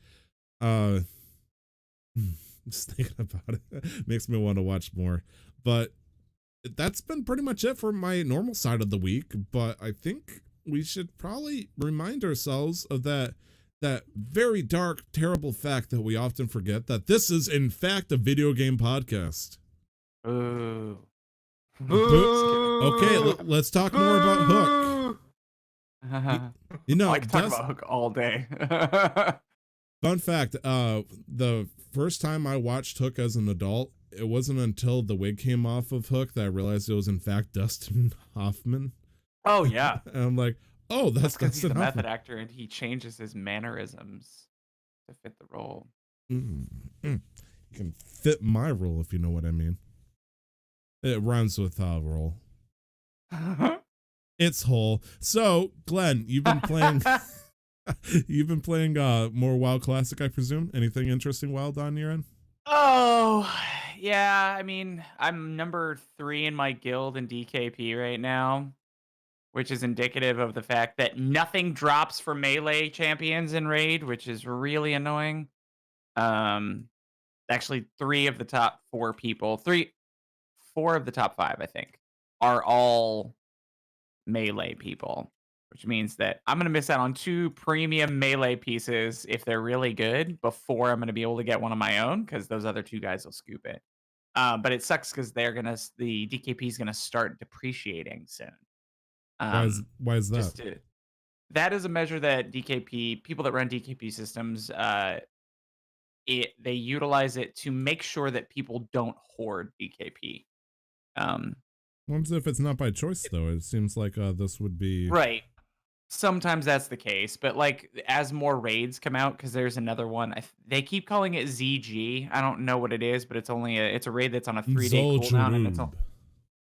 Just thinking about it makes me want to watch more. But that's been pretty much it for my normal side of the week. But I think we should probably remind ourselves of that very dark, terrible fact that we often forget, that this is in fact a video game podcast. Ooh. Okay, let's talk more about Hook. You know, I can talk about Hook all day. fun fact, the first time I watched Hook as an adult, it wasn't until the wig came off of Hook that I realized it was in fact Dustin Hoffman. Oh yeah. And I'm like, oh, that's because he's a Dustin method Hoffman. actor and he changes his mannerisms to fit the role. You can fit my role, if you know what I mean. It rhymes with role. It's whole. So, Glenn, you've been playing more WoW Classic, I presume. Anything interesting WoW on your end? Oh, yeah. I mean, I'm number 3 in my guild in DKP right now, which is indicative of the fact that nothing drops for melee champions in raid, which is really annoying. Actually, 3 of the top 4 people, 4 of the top 5, I think, are all melee people, which means that I'm going to miss out on 2 premium melee pieces if they're really good before I'm going to be able to get one of my own, because those other 2 guys will scoop it. But it sucks because the DKP is going to start depreciating soon. Why is that? That is a measure that people that run DKP systems, they utilize it to make sure that people don't hoard DKP. What if it's not by choice, though? It seems like this would be... Right. Sometimes that's the case, but like as more raids come out, because there's another one, they keep calling it ZG. I don't know what it is, but it's a raid that's on a 3-day cooldown, and it's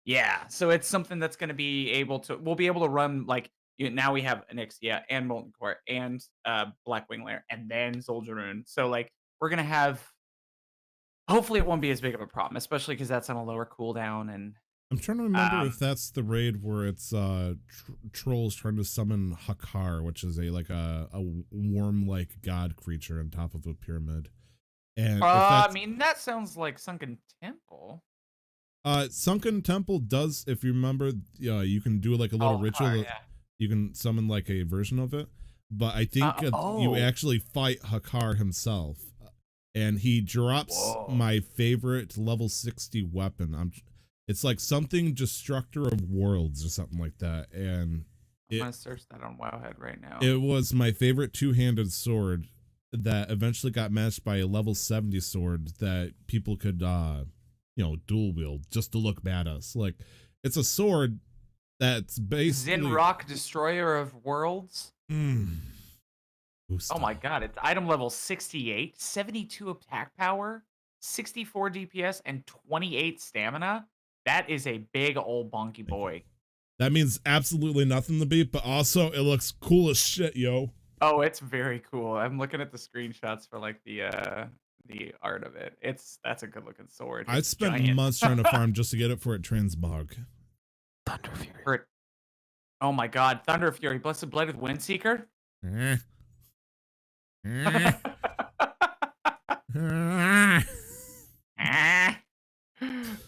yeah. So it's something that's going to be we'll be able to run like now we have Onyxia and Molten Core and Blackwing Lair and then Soldier. So like we're gonna have. Hopefully, it won't be as big of a problem, especially because that's on a lower cooldown. And I'm trying to remember if that's the raid where it's trolls trying to summon Hakar, which is a worm-like god creature on top of a pyramid. And I mean, that sounds like Sunken Temple. Sunken Temple does, if you remember, you can do like a little ritual. Yeah. You can summon like a version of it, but I think you actually fight Hakar himself, and he drops my favorite level 60 weapon. It's like something Destructor of Worlds or something like that, and I'm gonna search that on Wowhead right now. It was my favorite 2-handed sword that eventually got matched by a level 70 sword that people could dual wield just to look badass. Like, it's a sword that's basically Zinrock, Destroyer of Worlds. Oh my god, it's item level 68, 72 attack power, 64 DPS, and 28 stamina. That is a big old bonky boy. That means absolutely nothing to beat, but also it looks cool as shit, yo. Oh, it's very cool. I'm looking at the screenshots for like the art of it. That's a good looking sword. I spent months trying to farm just to get it for a transmog. Thunder Fury. Oh my god, Thunder Fury, Blessed Blade with Windseeker.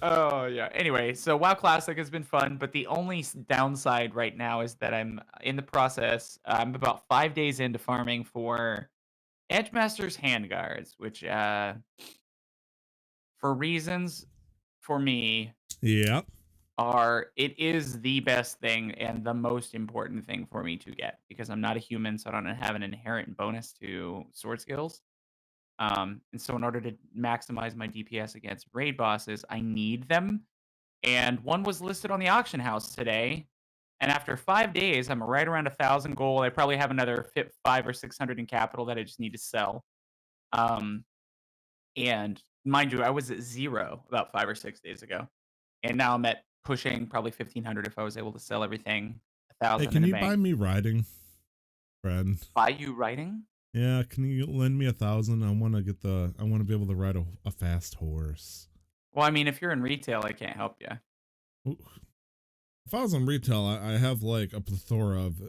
Oh yeah. Anyway, so WoW Classic has been fun, but the only downside right now is that I'm in the process. I'm about 5 days into farming for Edgemaster's Handguards, which for reasons for me Yep. it is the best thing and the most important thing for me to get because I'm not a human, so I don't have an inherent bonus to sword skills. And so in order to maximize my DPS against raid bosses, I need them. And one was listed on the auction house today. And after 5 days, I'm right around 1,000 gold. I probably have another 5 or 600 in capital that I just need to sell. Um, and mind you, I was at 0 about 5 or 6 days ago, and now I'm at pushing probably 1,500 if I was able to sell everything. Hey, 1,000 in can the you bank. buy me riding, friend? Buy you writing? Yeah, can you lend me 1,000? I want to be able to ride a fast horse. Well, I mean, if you're in retail, I can't help you. Ooh. If I was in retail, I have like a plethora of.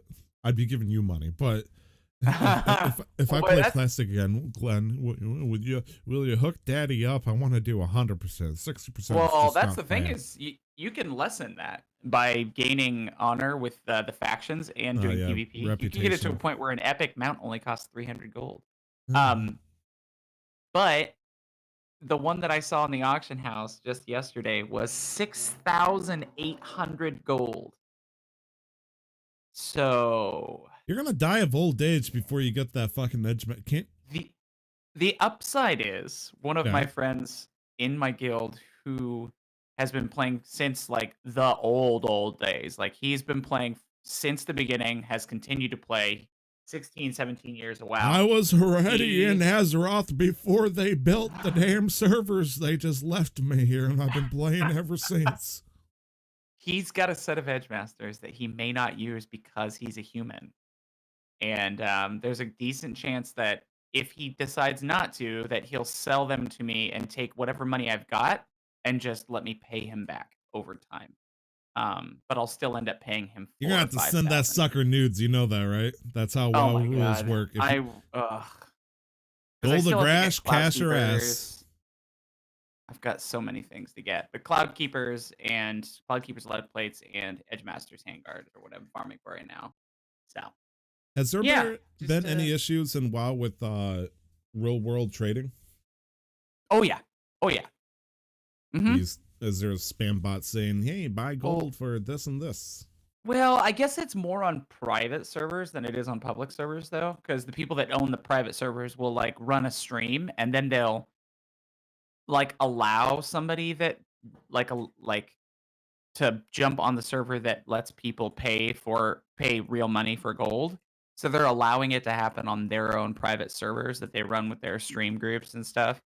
I'd be giving you money, but if I Well, play that's- classic again, Glenn, will you hook Daddy up? I want to do 100%, 60%. Well, that's the thing is you can lessen that by gaining honor with the factions and doing yeah, PvP. You can get it to a reputation. point where an epic mount only costs 300 gold. Mm. But the one that I saw in the auction house just yesterday was 6,800 gold. So You're gonna die of old age before you get that fucking edge. Can't. the upside is one of Yeah. my friends in my guild who has been playing since like the old days. Like he's been playing since the beginning, has continued to play 16, 17 years a while. I was already He- in Azeroth before they built the damn servers. They just left me here, and I've been playing ever since. He's got a set of edge masters that he may not use because he's a human. And there's a decent chance that if he decides not to, that he'll sell them to me and take whatever money I've got and just let me pay him back over time. But I'll still end up paying him. You're gonna have to send that 5,000. sucker nudes. You know that, right? That's how Oh WoW my rules God. work. If I you, ugh. 'Cause I Gold still the have to get grass, Cloud cash your ass. Keepers. I've got so many things to get. But Cloud Keepers Lead Plates and Edgemaster's Handguard or whatever I'm farming for right now. So Has there Yeah, been just, any issues in WoW with real world trading? oh yeah. Mhm. Is there a spam bot saying, "Hey, buy gold for this and this"? Well, I guess it's more on private servers than it is on public servers, though, because the people that own the private servers will like run a stream and then they'll like allow somebody that like to jump on the server that lets people pay real money for gold. So they're allowing it to happen on their own private servers that they run with their stream groups and stuff.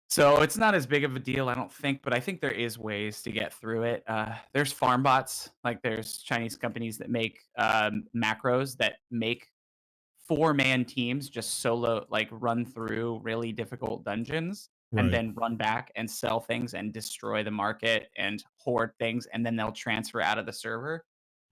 So it's not as big of a deal, I don't think, but I think there is ways to get through it. There's farm bots, like there's Chinese companies that make macros that make 4-man teams just solo, like run through really difficult dungeons and Right. then run back and sell things and destroy the market and hoard things, and then they'll transfer out of the server.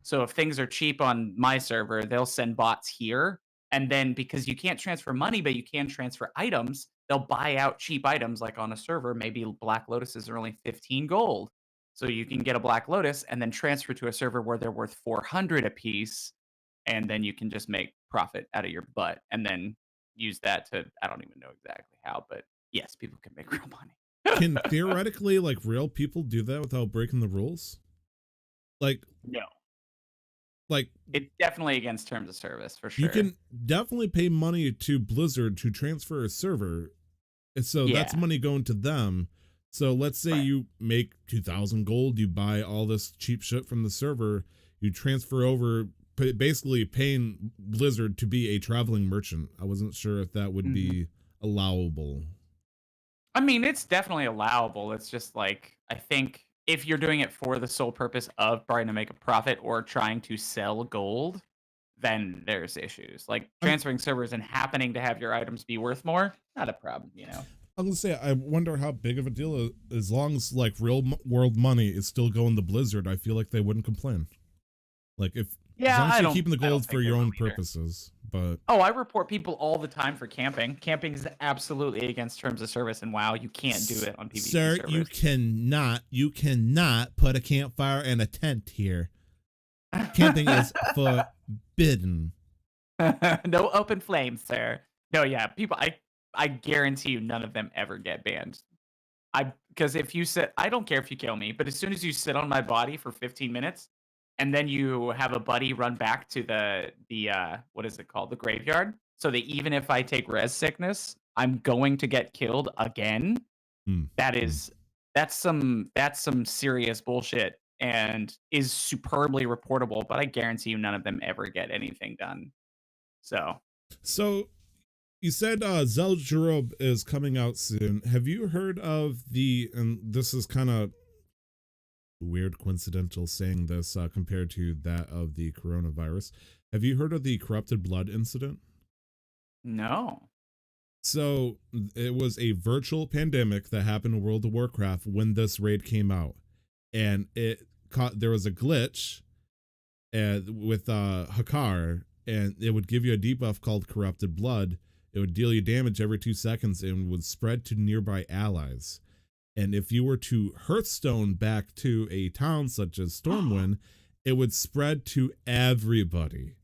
So if things are cheap on my server, they'll send bots here. And then because you can't transfer money, but you can transfer items, they'll buy out cheap items like on a server. Maybe Black Lotuses are only 15 gold. So you can get a Black Lotus and then transfer to a server where they're worth 400 a piece. And then you can just make profit out of your butt and then use that to, I don't even know exactly how, but yes, people can make real money. Can theoretically like real people do that without breaking the rules? Like No. like It's definitely against terms of service for sure. you can definitely pay money to Blizzard to transfer a server. And so that's Yeah. money going to them. So let's say Right. you make 2,000 gold, you buy all this cheap shit from the server, you transfer over, basically paying Blizzard to be a traveling merchant. I wasn't sure if that would be allowable. I mean, it's definitely allowable. It's just like, I think if you're doing it for the sole purpose of trying to make a profit or trying to sell gold, then there's issues. Like transferring servers and happening to have your items be worth more, not a problem, you know? I'm gonna say, I wonder how big of a deal it is. As long as like real world money is still going to Blizzard, I feel like they wouldn't complain. Like if as long as you're keeping the gold for your own purposes. But Oh, I report people all the time for camping. Camping is absolutely against terms of service, and WoW, you can't do it on PvP sir, servers. you cannot put a campfire and a tent here. Camping is forbidden. No open flames, sir. No, yeah, people. I guarantee you, none of them ever get banned. Because if you sit, I don't care if you kill me, but as soon as you sit on my body for 15 minutes, and then you have a buddy run back to the what is it called, the graveyard, so that even if I take res sickness, I'm going to get killed again. Hmm. That's some serious bullshit and is superbly reportable. But I guarantee you, none of them ever get anything done. So you said Zeldrub is coming out soon. Have you heard of and this is kind of weird coincidental saying this compared to that of the coronavirus. Have you heard of the Corrupted Blood incident? No. So it was a virtual pandemic that happened in World of Warcraft when this raid came out. And there was a glitch with Hakar, and it would give you a debuff called Corrupted Blood. It would deal you damage every 2 seconds and would spread to nearby allies. And if you were to Hearthstone back to a town such as Stormwind, it would spread to everybody.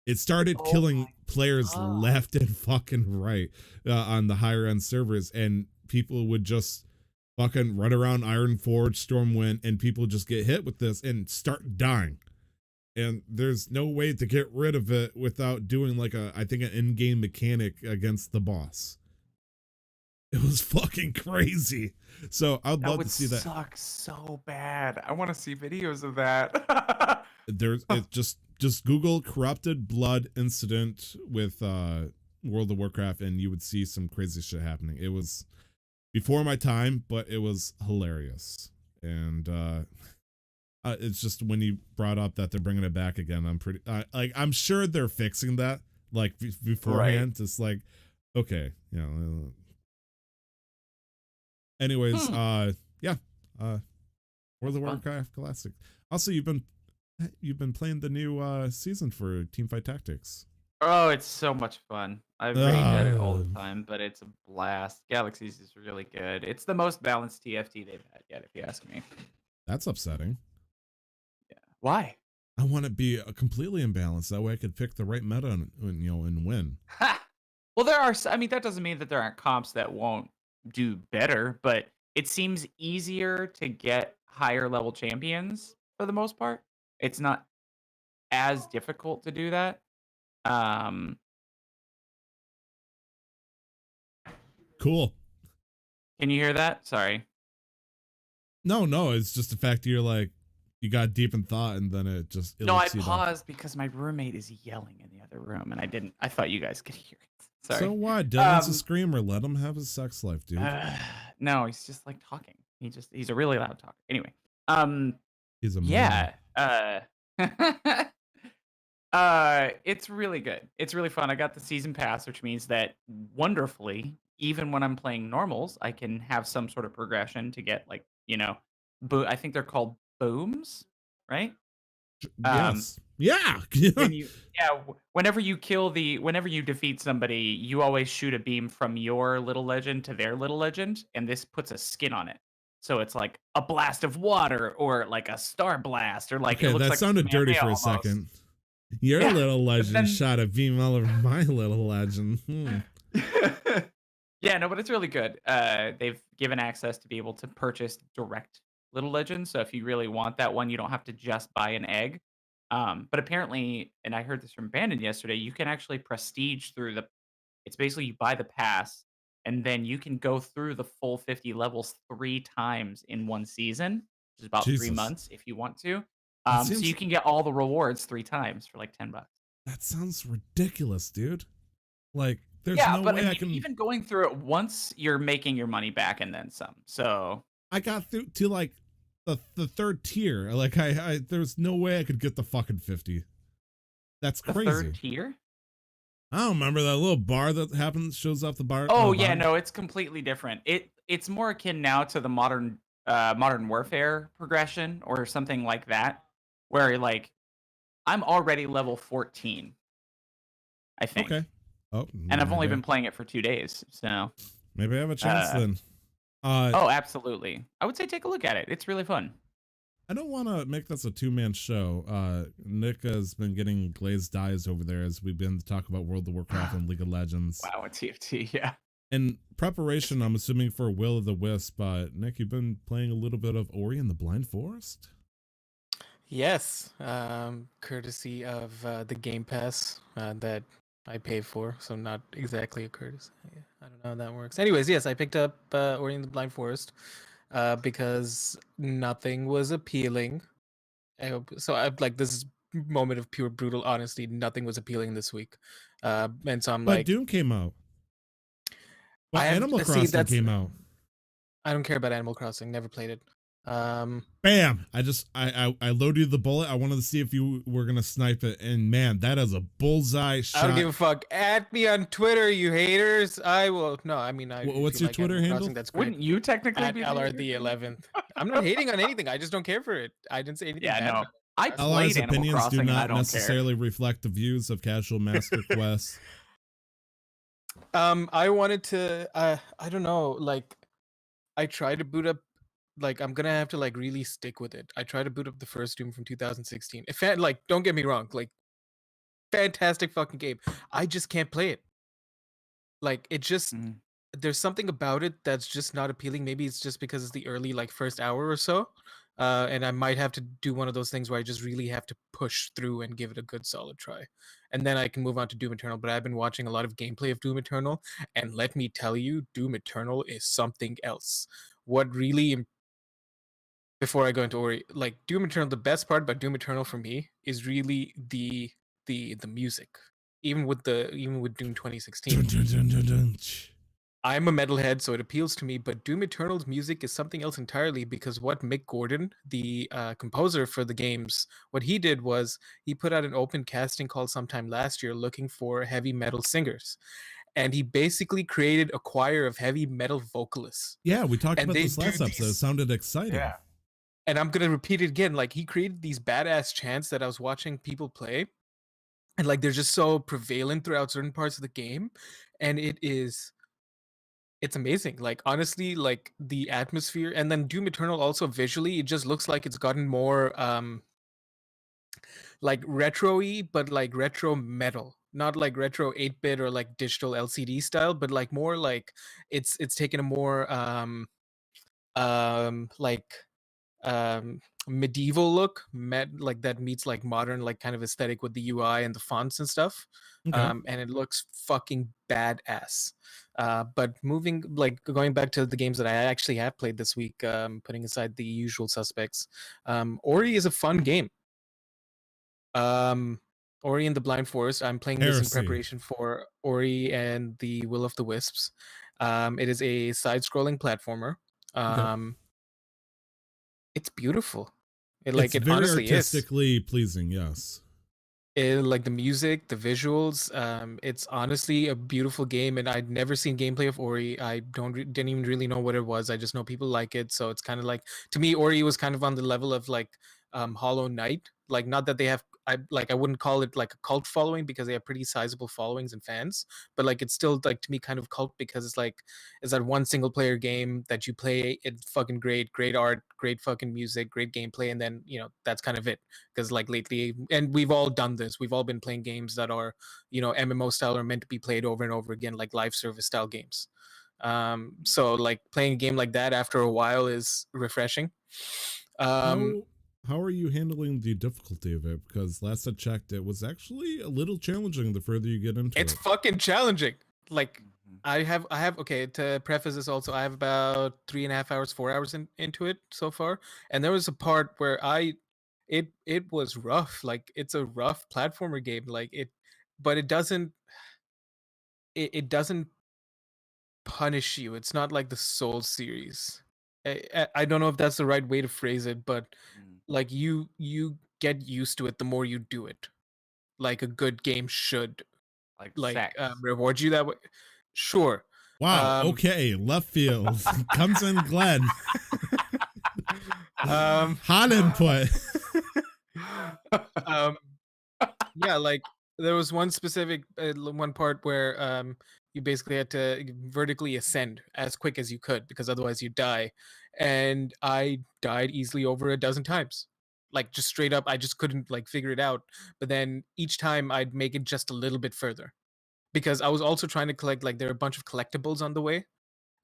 It started killing players left and fucking right on the higher end servers, and people would just fucking run around Ironforge, Stormwind, and people just get hit with this and start dying. And there's no way to get rid of it without doing like I think an in-game mechanic against the boss. It was fucking crazy. So I'd love to see that. That would suck so bad. I want to see videos of that. It's just Google Corrupted Blood incident with World of Warcraft, and you would see some crazy shit happening. It was before my time, but it was hilarious. And it's just when you brought up that they're bringing it back again, I'm pretty I'm sure they're fixing that like beforehand. Right. It's like, okay, you know. Anyways, World of Warcraft Classic. Also, you've been playing the new season for Teamfight Tactics. Oh, it's so much fun. I've raided at it all the time, but it's a blast. Galaxies is really good. It's the most balanced TFT they've had yet, if you ask me. That's upsetting. Yeah. Why? I want to be completely imbalanced. That way I could pick the right meta and win. Ha! Well, there are. I mean, that doesn't mean that there aren't comps that won't do better, but it seems easier to get higher level champions for the most part. It's not as difficult to do that. Cool. Can you hear that? Sorry. No, it's just the fact that you're like, you got deep in thought and then it no, I paused because my roommate is yelling in the other room and I thought you guys could hear it. Sorry. So what? Dylan's a screamer. Let him have his sex life, dude. No, he's just like talking. He's a really loud talker. Anyway. He's a yeah. It's really good. It's really fun. I got the season pass, which means that wonderfully, even when I'm playing normals, I can have some sort of progression to get like, I think they're called booms, right? Yes. Yeah. Whenever you defeat somebody, you always shoot a beam from your little legend to their little legend, and this puts a skin on it. So it's like a blast of water or like a star blast or like okay, it looks that like sounded dirty for almost. A second. Your little legend shot a beam all over my little legend. Yeah, no, but it's really good. They've given access to be able to purchase direct little legends. So if you really want that one, you don't have to just buy an egg. But apparently, and I heard this from Bandon yesterday, you can actually prestige through it's basically you buy the pass and then you can go through the full 50 levels 3 times in one season, which is about 3 months if you want to. So you can get all the rewards 3 times for like $10. That sounds ridiculous, dude. Like, there's no way I can. Even going through it once, you're making your money back and then some. So I got through to like the 3rd tier. Like, I there's no way I could get the fucking 50. That's crazy. The 3rd tier? I don't remember that little bar that shows off the bar. Oh yeah, no, it's completely different. It's more akin now to the modern warfare progression or something like that, where like I'm already level 14. I think. Okay. Oh, And I've only maybe been playing it for 2 days, so maybe I have a chance uh, then. oh, absolutely. I would say take a look at it. It's really fun. I don't want to make this a two-man show. Nick has been getting glazed eyes over there as we've been to talk about World of Warcraft and League of Legends. Wow, a TFT, yeah. In preparation, I'm assuming for Will of the Wisp, Nick, you've been playing a little bit of Ori and the Blind Forest? Yes, courtesy of the Game Pass that I pay for, so not exactly a courtesy. I don't know how that works. Anyways, yes, I picked up Ori and the Blind Forest because nothing was appealing. So I like this is moment of pure brutal honesty. Nothing was appealing this week, and so I'm But like, Doom came out. But I have Animal see Crossing that's came out. I don't care about Animal Crossing. Never played it. Bam! I loaded the bullet. I wanted to see if you were gonna snipe it, and man, that is a bullseye shot. I don't give a fuck. Add me on Twitter, you haters. I will. No, I mean, if What's you your like Twitter Animal handle? Crossing, that's great. Wouldn't you technically At be LR the 11th. I'm not hating on anything. I just don't care for it. I didn't say anything. Yeah, bad no. about it. I LR's played Animal opinions Crossing do and I not don't necessarily reflect the views of Casual Master Quest. I wanted to. I don't know. Like, I tried to boot up. Like, I'm gonna have to like really stick with it. I tried to boot up the first Doom from 2016. If like, don't get me wrong. Like, fantastic fucking game. I just can't play it. Like, it just. care. There's something about it that's just not appealing. Maybe it's just because it's the early like first hour or so. And I might have to do one of those things where I just really have to push through and give it a good solid try. And then I can move on to Doom Eternal. But I've been watching a lot of gameplay of Doom Eternal, and let me tell you, Doom Eternal is something else. What really before I go into Ori, like Doom Eternal, the best part about Doom Eternal for me is really the music. Even with Doom 2016. Dun, dun, dun, dun, dun. I'm a metalhead, so it appeals to me, but Doom Eternal's music is something else entirely because what Mick Gordon, the composer for the games, what he did was he put out an open casting call sometime last year looking for heavy metal singers. And he basically created a choir of heavy metal vocalists. Yeah, we talked And about they this last do episode. It these- sounded exciting. Yeah. And I'm going to repeat it again. Like, he created these badass chants that I was watching people play. And, like, they're just so prevalent throughout certain parts of the game. And it's amazing. Like, honestly, like the atmosphere, and then Doom Eternal also visually, it just looks like it's gotten more like retro-y, but like retro metal. Not like retro 8-bit or like digital LCD style, but like more like it's taken a more like medieval look, like that meets like modern like kind of aesthetic with the UI and the fonts and stuff. Okay. And it looks fucking badass. But going back to the games that I actually have played this week, putting aside the usual suspects, Ori is a fun game. Ori and the Blind Forest. I'm playing this in Heresy. preparation for Ori and the Will of the Wisps. It is a side-scrolling platformer. It's beautiful. It's It very honestly is. artistically pleasing, yes. Like the music, the visuals. It's honestly a beautiful game, and I'd never seen gameplay of Ori. I didn't even really know what it was. I just know people like it, so it's kind of like, to me, Ori was kind of on the level of like Hollow Knight. Like, not that they have, I wouldn't call it like a cult following because they have pretty sizable followings and fans, but like it's still like to me kind of cult because it's that one single player game that you play. It's fucking great art, great fucking music, great gameplay, and then that's kind of it. Because like lately, and we've all done this, we've all been playing games that are MMO style or meant to be played over and over again, like live service style games. So like playing a game like that after a while is refreshing. How are you handling the difficulty of it? Because last I checked, it was actually a little challenging the further you get into It's it. fucking challenging. Like, I have okay, to preface this also, I have about 3.5 hours, 4 hours into it so far. And there was a part where it was rough. Like, it's a rough platformer game. Like but it doesn't punish you. It's not like the Souls series. I don't know if that's the right way to phrase it, but like you get used to it the more you do it. Like a good game should Like sex. reward you that way. Sure. Wow. Okay. Left field comes in Glenn. Hot input. Yeah, like there was one specific one part where you basically had to vertically ascend as quick as you could because otherwise you die, and I died easily over a dozen times. Like just straight up, I just couldn't like figure it out. But then each time I'd make it just a little bit further because I was also trying to collect like there are a bunch of collectibles on the way,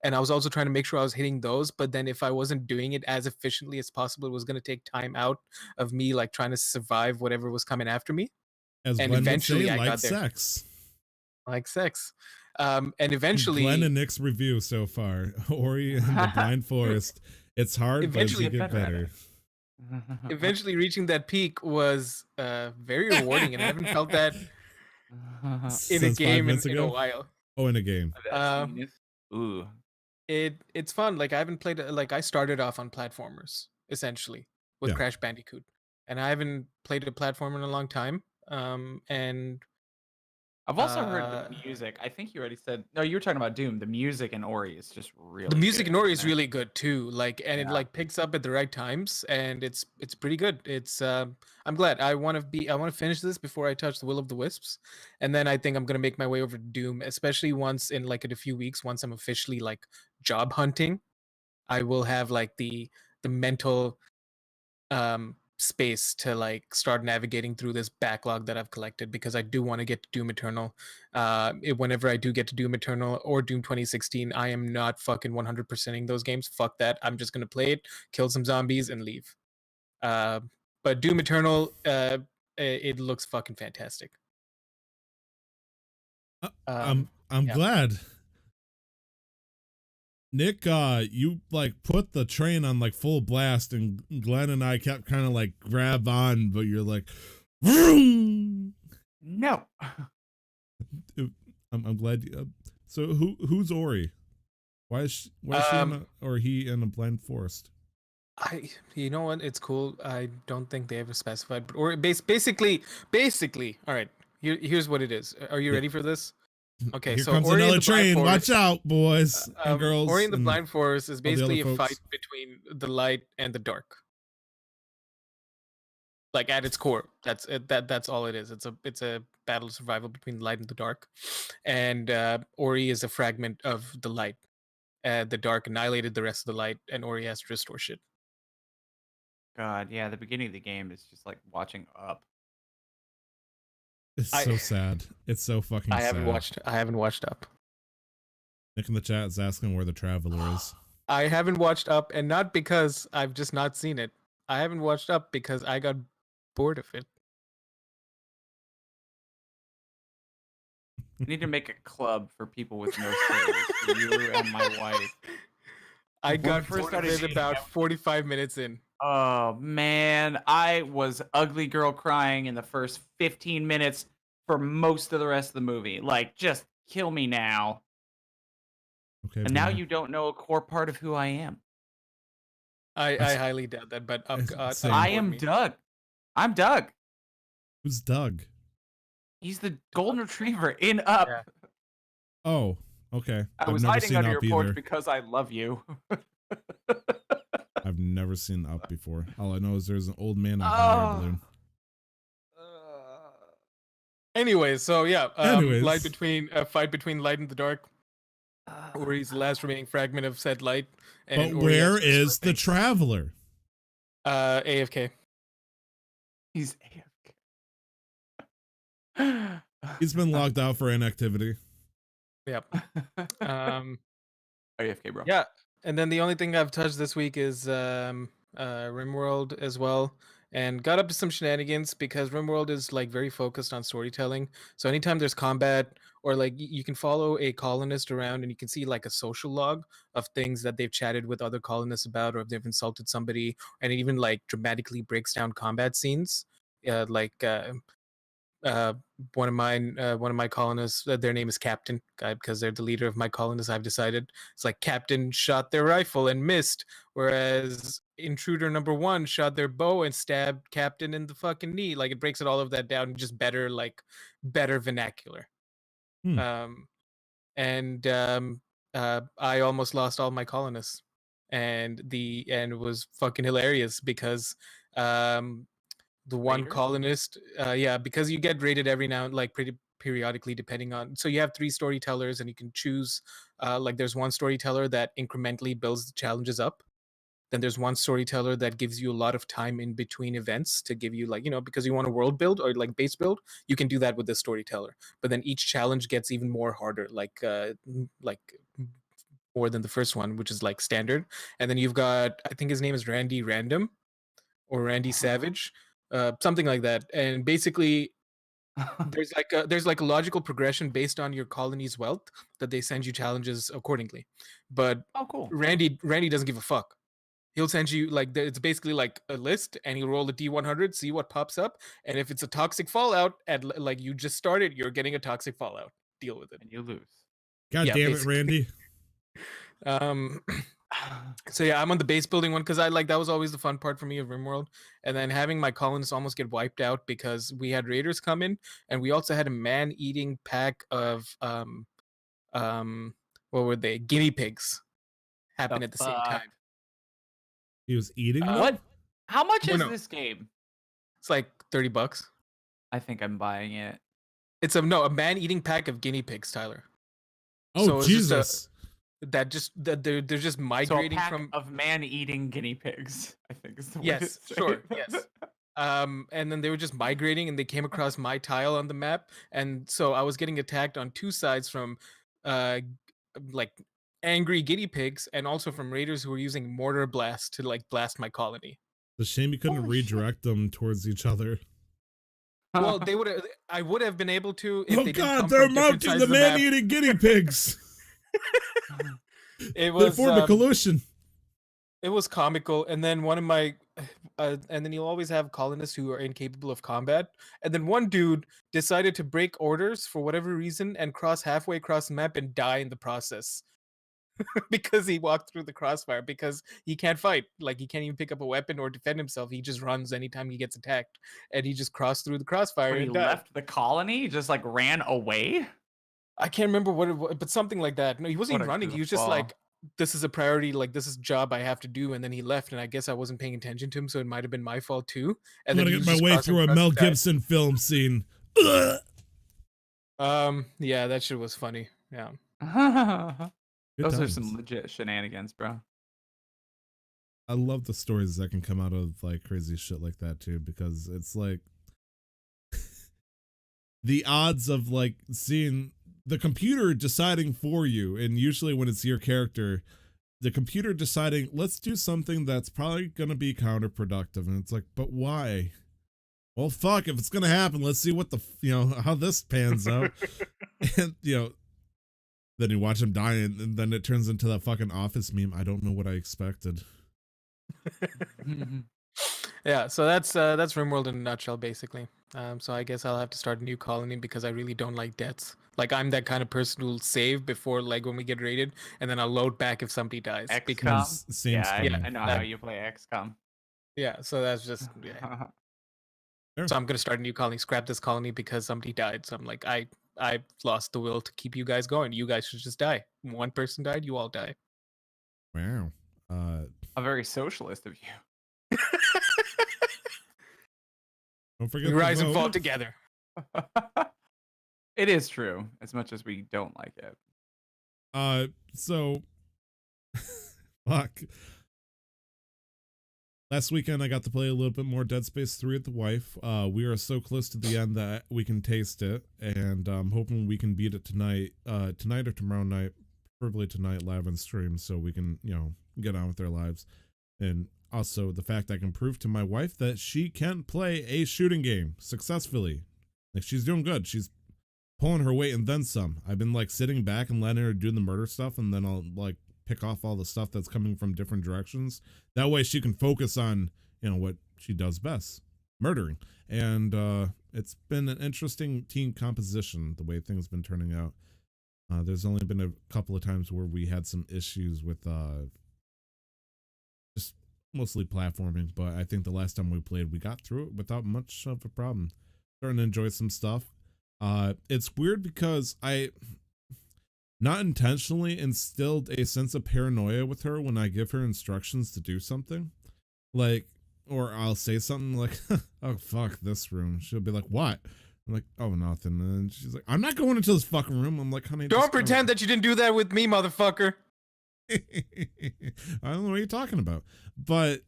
and I was also trying to make sure I was hitting those. But then if I wasn't doing it as efficiently as possible, it was going to take time out of me like trying to survive whatever was coming after me. As And Glenn would eventually say, I like got there. sex. Like sex. And eventually Glenn and Nick's review so far. Ori and the Blind Forest. It's hard, but Eventually you get get better at better. it. eventually reaching that peak was very rewarding, and I haven't felt that in a Since 5 game minutes in a ago? while. Oh, in a game. Ooh. It's fun. Like I haven't played like I started off on platformers essentially with Yeah. Crash Bandicoot, and I haven't played a platformer in a long time. And I've also heard Uh, the music. I think you already said no. You were talking about Doom. The music in Ori is just really. the music good, in Ori isn't is it? really good too. Like, and it Yeah. like picks up at the right times, and it's pretty good. It's I'm glad. I want to finish this before I touch the Will of the Wisps, and then I think I'm gonna make my way over to Doom, especially once in like in a few weeks, once I'm officially like job hunting. I will have like the mental space to like start navigating through this backlog that I've collected because I do want to get to Doom Eternal. Whenever I do get to Doom Eternal or Doom 2016, I am not fucking 100%ing those games. Fuck that. I'm just gonna play it, kill some zombies, and leave. But Doom Eternal, it looks fucking fantastic. I'm yeah. glad. Nick, you like put the train on like full blast, and Glenn and I kept kind of like grab on, but you're like, vroom! No. I'm glad. So who's Ori? Why is she or he in a blind forest? You know what? It's cool. I don't think they ever specified, but or basically. All right. Here's what it is. Are you Yeah. ready for this? Okay, Here so comes Ori and another the Blind train. Forest- Watch out, boys and girls. Ori and the and Blind Forest is the other basically a folks. fight between the light and the dark. Like at its core, that's all it is. It's a battle of survival between the light and the dark, and Ori is a fragment of the light. The dark annihilated the rest of the light, and Ori has to restore shit. God, yeah. The beginning of the game is just like watching Up. It's I- so sad. It's so fucking I sad. haven't watched Up. Nick in the chat is asking where the traveler is. I haven't watched Up, and not because I've just not seen it. I haven't watched Up because I got bored of it. We need to make a club for people with no skills. You and my wife. I When got we first bored of started it dating, about 45 minutes in. Oh man, I was ugly girl crying in the first 15 minutes for most of the rest of the movie. Like, just kill me now. Okay. And now Brian. you don't know a core part of who I am. I That's- highly doubt that, but Same. I bored am me. Doug. I'm Doug. Who's Doug? He's the golden retriever in Up. Yeah. Oh, okay. I I've was never hiding seen under Up your porch either. because I love you. I've never seen Up before. All I know is there's an old man on a hot air Oh. balloon. Anyways, so yeah, Anyways. fight between light and the dark. Ori's the last remaining fragment of said light. But Ori where has to is the restore traveler? things. AFK? He's AFK. He's been logged out for inactivity. Yep. AFK, bro. Yeah, and then the only thing I've touched this week is RimWorld as well, and got up to some shenanigans because RimWorld is like very focused on storytelling. So anytime there's combat or like you can follow a colonist around and you can see like a social log of things that they've chatted with other colonists about, or if they've insulted somebody, and it even like dramatically breaks down combat scenes. One of my colonists, their name is Captain, because they're the leader of my colonists. I've decided it's like Captain shot their rifle and missed, whereas intruder number 1 shot their bow and stabbed Captain in the fucking knee. Like it breaks it all of that down, just better vernacular. I almost lost all my colonists, and it was fucking hilarious because the one Raiders? colonist. Yeah, because you get rated every now and like pretty periodically depending on. So you have 3 storytellers, and you can choose. Like there's one storyteller that incrementally builds the challenges up. Then there's one storyteller that gives you a lot of time in between events to give you, like, because you want a world build or like base build, you can do that with this storyteller. But then each challenge gets even more harder, like more than the first one, which is like standard. And then you've got, I think his name is Randy Random or Randy Savage, something like that. And basically, there's like a logical progression based on your colony's wealth that they send you challenges accordingly. But Oh, cool. Randy doesn't give a fuck. He'll send you like it's basically like a list, and he'll roll a D100, see what pops up, and if it's a toxic fallout, like you just started, you're getting a toxic fallout. Deal with it. And you lose. God Yeah, damn it, basically. Randy. So yeah, I'm on the base building one because that was always the fun part for me of RimWorld, and then having my colonists almost get wiped out because we had raiders come in, and we also had a man-eating pack of what were they, guinea pigs happen at the same fuck? time. He was eating them? What? How much is no. this game? It's like $30. I think I'm buying it. It's a man-eating pack of guinea pigs, Tyler. Oh, So it's just Jesus. that they're just So a migrating pack from of man-eating guinea pigs, I think is the way to yes, say sure, it. yes. And then they were just migrating, and they came across my tile on the map, and so I was getting attacked on 2 sides from like angry guinea pigs, and also from raiders who were using mortar blast to like blast my colony. It's a shame you couldn't Holy shit. redirect them towards each other. Well, I would have been able to if Oh they didn't God, come they're from different mounting sides the of the map. man-eating guinea pigs. It They was formed a collusion. it was comical. And then one of my and then you'll always have colonists who are incapable of combat, and then one dude decided to break orders for whatever reason and cross halfway across the map and die in the process. Because he walked through the crossfire, because he can't fight, like he can't even pick up a weapon or defend himself. He just runs anytime he gets attacked, and he just crossed through the crossfire When he and died. left the colony, just like ran away. I can't remember what it was, but something like that. No, he wasn't What even a running. He was just goofball. like, this is a priority, like this is a job I have to do, and then he left, and I guess I wasn't paying attention to him, so it might have been my fault too. I'm And then gonna he get was my just way crossing through a across Mel and died. Gibson film scene. Ugh. Yeah, that shit was funny. Yeah. Good Those are times. some legit shenanigans, bro. I love the stories that can come out of like crazy shit like that too, because it's like the odds of like seeing the computer deciding for you, and usually when it's your character, the computer deciding, let's do something that's probably gonna be counterproductive, and it's like, but why? Well, fuck, if it's gonna happen, let's see what how this pans out. And then you watch him die, and then it turns into that fucking Office meme. I don't know what I expected. Yeah, so that's RimWorld in a nutshell, basically. So I guess I'll have to start a new colony because I really don't like deaths. Like I'm that kind of person who'll save before, like when we get raided, and then I'll load back if somebody dies. Because XCOM? Same Yeah, story. I know how you play XCOM. yeah, so that's just yeah. Sure. So I'm gonna start a new colony, scrap this colony because somebody died. So I'm like, I lost the will to keep you guys going. You guys should just die. One person died, you all die. Wow. A very socialist of you. Don't forget We to rise and vote. fall together. It is true, as much as we don't like it. So fuck. Last weekend I got to play a little bit more Dead Space 3 with the wife. We are so close to the end that we can taste it, and I'm hoping we can beat it tonight or tomorrow night, preferably tonight live on stream, so we can, get on with their lives. And also the fact I can prove to my wife that she can play a shooting game successfully. Like, she's doing good. She's pulling her weight and then some. I've been like sitting back and letting her do the murder stuff, and then I'll like pick off all the stuff that's coming from different directions. That way she can focus on, what she does best, murdering. And it's been an interesting team composition, the way things been turning out. There's only been a couple of times where we had some issues with just mostly platforming, but I think the last time we played, we got through it without much of a problem. Starting to enjoy some stuff. It's weird because I not intentionally instilled a sense of paranoia with her when I give her instructions to do something. Like, or I'll say something like, "Oh fuck this room." She'll be like, "What?" I'm like, "Oh nothing." And she's like, "I'm not going into this fucking room." I'm like, "Honey, Don't pretend that you didn't do that with me, motherfucker. I don't know what you're talking about." But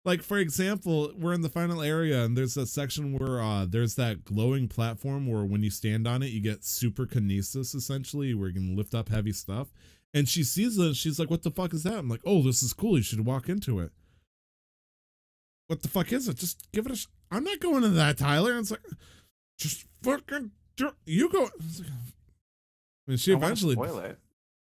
like, for example, we're in the final area and there's a section where there's that glowing platform where when you stand on it, you get super kinesis, essentially, where you can lift up heavy stuff. And she sees it and she's like, "What the fuck is that?" I'm like, "Oh, this is cool. You should walk into it." "What the fuck is it? Just give it a I'm not going into that, Tyler." And it's like, "Just fucking you go." Like, and she eventually spoil it.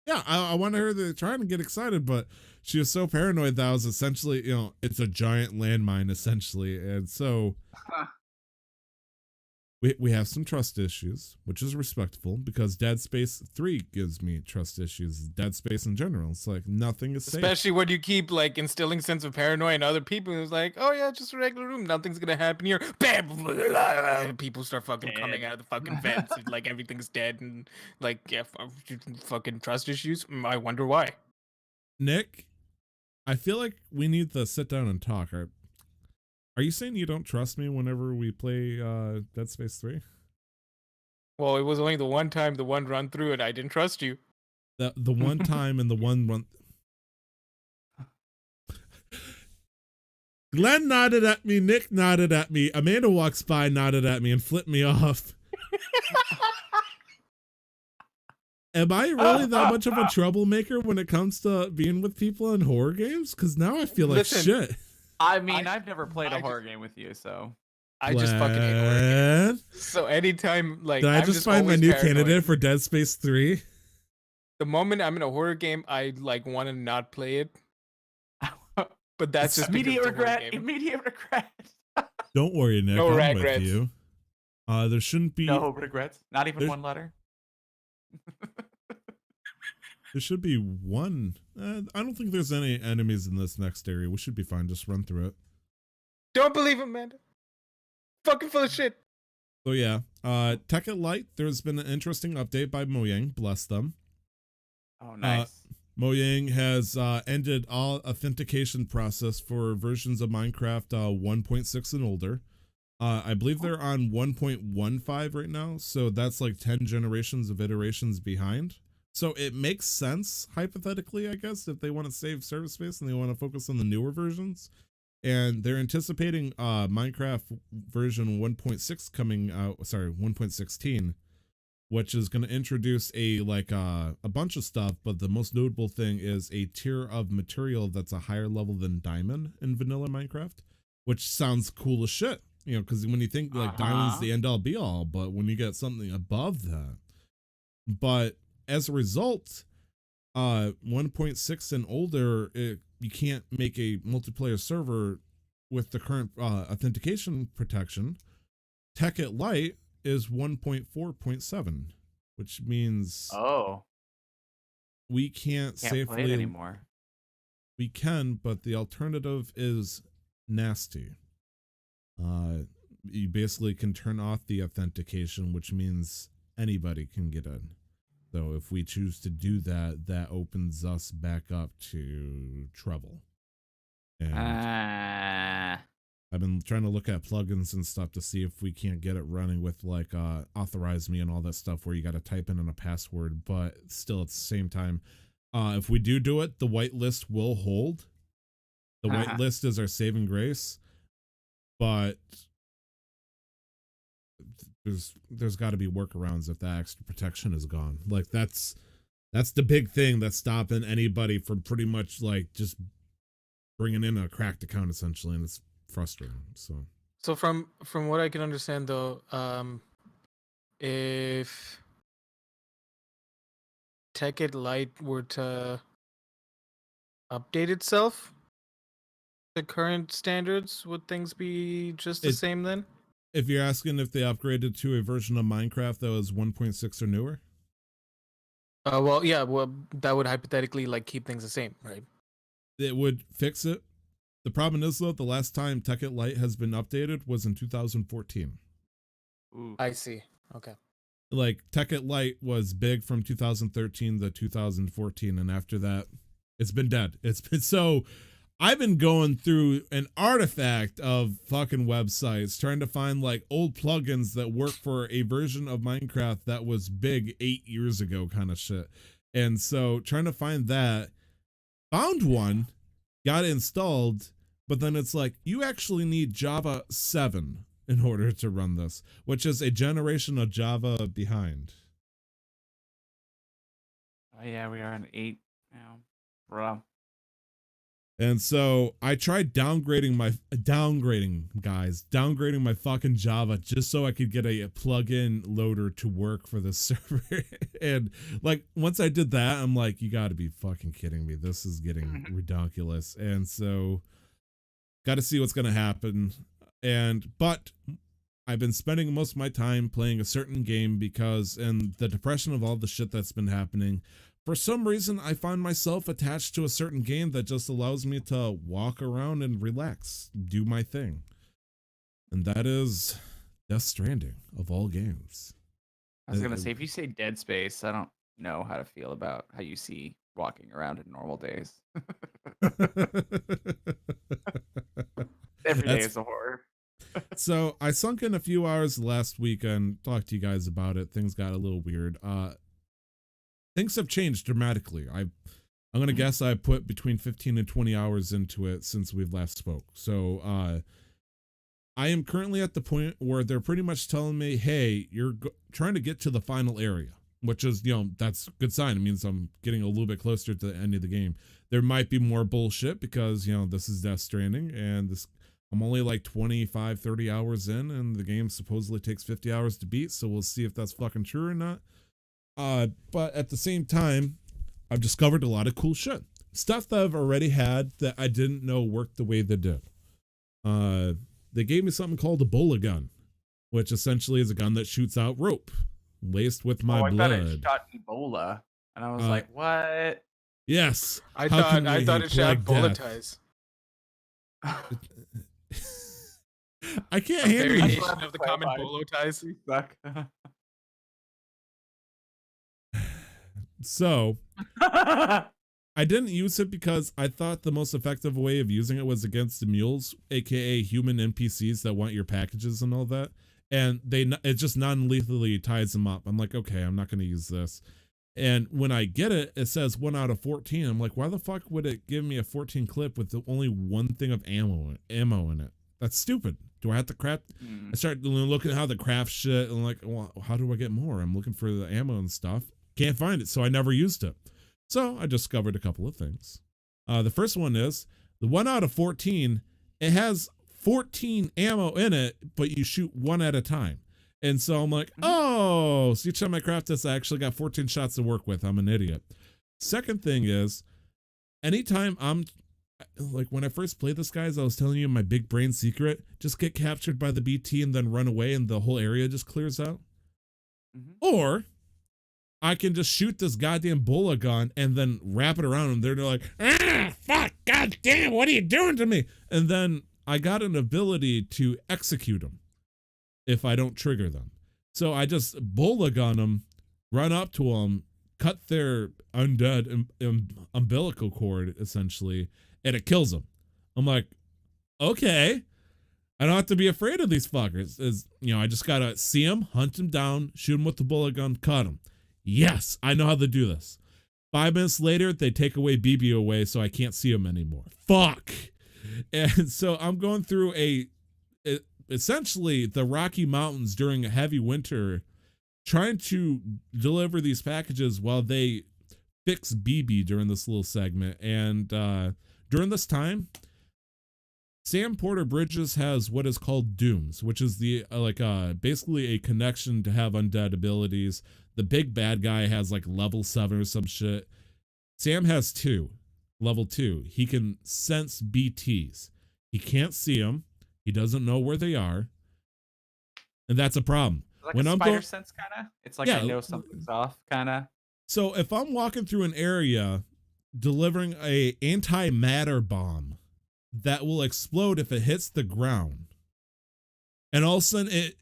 Yeah, I wanted her to try and get excited, but she was so paranoid that I was essentially, it's a giant landmine, essentially. And so we have some trust issues, which is respectful because Dead Space 3 gives me trust issues. Dead Space in general. It's like nothing is safe. Especially when you keep like instilling sense of paranoia in other people. It's like, oh yeah, just a regular room. Nothing's gonna happen here. Bam! People start fucking coming out of the fucking vents. And, like everything's dead and like yeah, fucking trust issues. I wonder why. Nick, I feel like we need to sit down and talk. Are you saying you don't trust me whenever we play Dead Space 3? Well, it was only the one time, the one run through, and I didn't trust you. The one time and the one run. Glenn nodded at me, Nick nodded at me, Amanda walks by, nodded at me, and flipped me off. Am I really that much of a troublemaker when it comes to being with people in horror games? Because now I feel like shit. I mean, I've never played a horror game with you, so I just fucking hate horror games. So anytime, like, did I just find my new candidate for Dead Space 3? The moment I'm in a horror game, I like want to not play it. But that's just immediate regret. Immediate regret. Don't worry, Nick. No I'm regrets. with you. There shouldn't be no regrets. Not even one letter. There should be one. I don't think there's any enemies in this next area. We should be fine. Just run through it. Don't believe him, man. Fucking full of shit. So yeah, Tekkit Light. There's been an interesting update by Mojang. Bless them. Oh, nice. Mojang has ended all authentication process for versions of Minecraft 1.6 and older. I believe they're on 1.15 right now, so that's like 10 generations of iterations behind. So it makes sense, hypothetically, I guess, if they want to save server space and they want to focus on the newer versions. And they're anticipating Minecraft version 1.6 coming out, 1.16, which is going to introduce a bunch of stuff, but the most notable thing is a tier of material that's a higher level than diamond in vanilla Minecraft, which sounds cool as shit. Because when you think like diamond's the end all be all, but when you get something above that. But as a result, 1.6 and older, you can't make a multiplayer server with the current authentication protection. Tekkit Light is 1.4.7, which means we can't safely play it anymore. We can, but the alternative is nasty. You basically can turn off the authentication, which means anybody can get in. So if we choose to do that, that opens us back up to trouble. And I've been trying to look at plugins and stuff to see if we can't get it running with like Authorize Me and all that stuff where you got to type in a password, but still at the same time, if we do it, the whitelist will hold. The whitelist is our saving grace, but there's got to be workarounds if that extra protection is gone. Like that's the big thing that's stopping anybody from pretty much like just bringing in a cracked account essentially, and it's frustrating. So from what I can understand though, if Tekkit Light were to update itself to current standards, would things be just the same then? If you're asking if they upgraded to a version of Minecraft that was 1.6 or newer? Well, yeah, that would hypothetically like keep things the same, right? It would fix it. The problem is though, the last time Tekkit Light has been updated was in 2014. Ooh. I see. Okay. Like Tekkit Light was big from 2013 to 2014, and after that, it's been dead. It's been so. I've been going through an artifact of fucking websites trying to find like old plugins that work for a version of Minecraft that was big 8 years ago kind of shit. And so trying to find that, found one, got it installed, but then it's like, you actually need Java 7 in order to run this, which is a generation of Java behind. Oh yeah, we are on 8 now, bro. And so I tried downgrading my fucking Java just so I could get a plugin loader to work for the server. And like once I did that, I'm like, you got to be fucking kidding me. This is getting ridiculous. And so got to see what's going to happen. But I've been spending most of my time playing a certain game because in the depression of all the shit that's been happening, for some reason, I find myself attached to a certain game that just allows me to walk around and relax, do my thing. And that is Death Stranding, of all games. I was going to say, if you say Dead Space, I don't know how to feel about how you see walking around in normal days. Every day is a horror. So I sunk in a few hours last week and talked to you guys about it. Things got a little weird. Things have changed dramatically. I'm going to guess I put between 15 and 20 hours into it since we've last spoke. So I am currently at the point where they're pretty much telling me, hey, you're trying to get to the final area, which is, that's a good sign. It means I'm getting a little bit closer to the end of the game. There might be more bullshit because, this is Death Stranding and I'm only like 25, 30 hours in and the game supposedly takes 50 hours to beat. So we'll see if that's fucking true or not. But at the same time, I've discovered a lot of cool shit. Stuff that I've already had that I didn't know worked the way they did. They gave me something called a Ebola gun, which essentially is a gun that shoots out rope laced with my blood. I thought it shot Ebola. And I was like, what? Yes. I thought it shot bullet ties. I can't handle variation of the common bolo ties. So I didn't use it because I thought the most effective way of using it was against the mules, aka human NPCs that want your packages and all that. And it just non-lethally ties them up. I'm like, okay, I'm not going to use this. And when I get it, it says 1 out of 14. I'm like, why the fuck would it give me a 14 clip with only one thing of ammo in it? That's stupid. Do I have to craft? I start looking at how to craft shit and like, well, how do I get more? I'm looking for the ammo and stuff. Can't find it, so I never used it. So I discovered a couple of things. The first one is the 1 out of 14. It has 14 ammo in it, but you shoot one at a time. And so I'm like, oh, so each time I craft this, I actually got 14 shots to work with. I'm an idiot. Second thing is, anytime I'm like, when I first played this, guys, I was telling you my big brain secret, just get captured by the BT and then run away and the whole area just clears out. Or I can just shoot this goddamn Ebola gun and then wrap it around them. They're like, fuck, goddamn, what are you doing to me? And then I got an ability to execute them if I don't trigger them. So I just Ebola gun them, run up to them, cut their undead umbilical cord, essentially, and it kills them. I'm like, okay, I don't have to be afraid of these fuckers. I just gotta see them, hunt them down, shoot them with the Ebola gun, cut them. Yes, I know how to do this. 5 minutes later, they take away BB away, so I can't see them anymore. Fuck. And so I'm going through essentially the Rocky Mountains during a heavy winter, trying to deliver these packages while they fix BB during this little segment. And during this time, Sam Porter Bridges has what is called Dooms, which is the basically a connection to have undead abilities. The big bad guy has like level 7 or some shit. Sam has 2, level 2. He can sense BTs. He can't see them. He doesn't know where they are. And that's a problem. Like when a spider sense kind of? It's like, I know something's off kind of. So if I'm walking through an area delivering a antimatter bomb that will explode if it hits the ground, and all of a sudden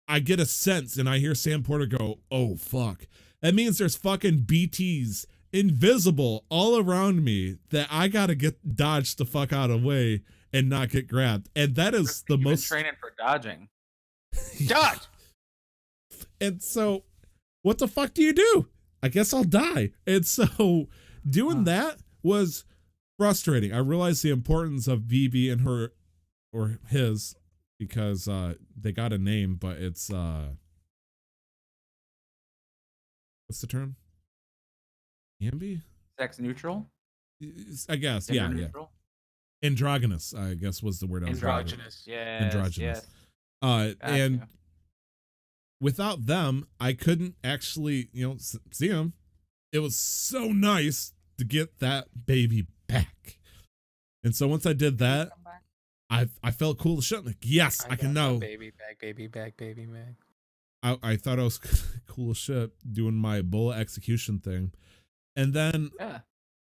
I get a sense and I hear Sam Porter go, oh fuck. That means there's fucking BTs invisible all around me that I gotta get dodged the fuck out of the way and not get grabbed. And that is the You've been most training for dodging. Dodge. And so what the fuck do you do? I guess I'll die. And so doing that was frustrating. I realized the importance of BB and her or his because they got a name, but it's what's the term? Ambi? Sex neutral? I guess, Gender yeah. neutral? Androgynous, I guess was the word I was looking for. Androgynous. Yes, Androgynous. yes. And Gotcha. without them, I couldn't actually, see them. It was so nice to get that baby back. And so once I did that, I felt cool as shit. Like, yes, I can know. Baby back, baby back, baby back. I thought I was cool as shit doing my bullet execution thing. And then Yeah.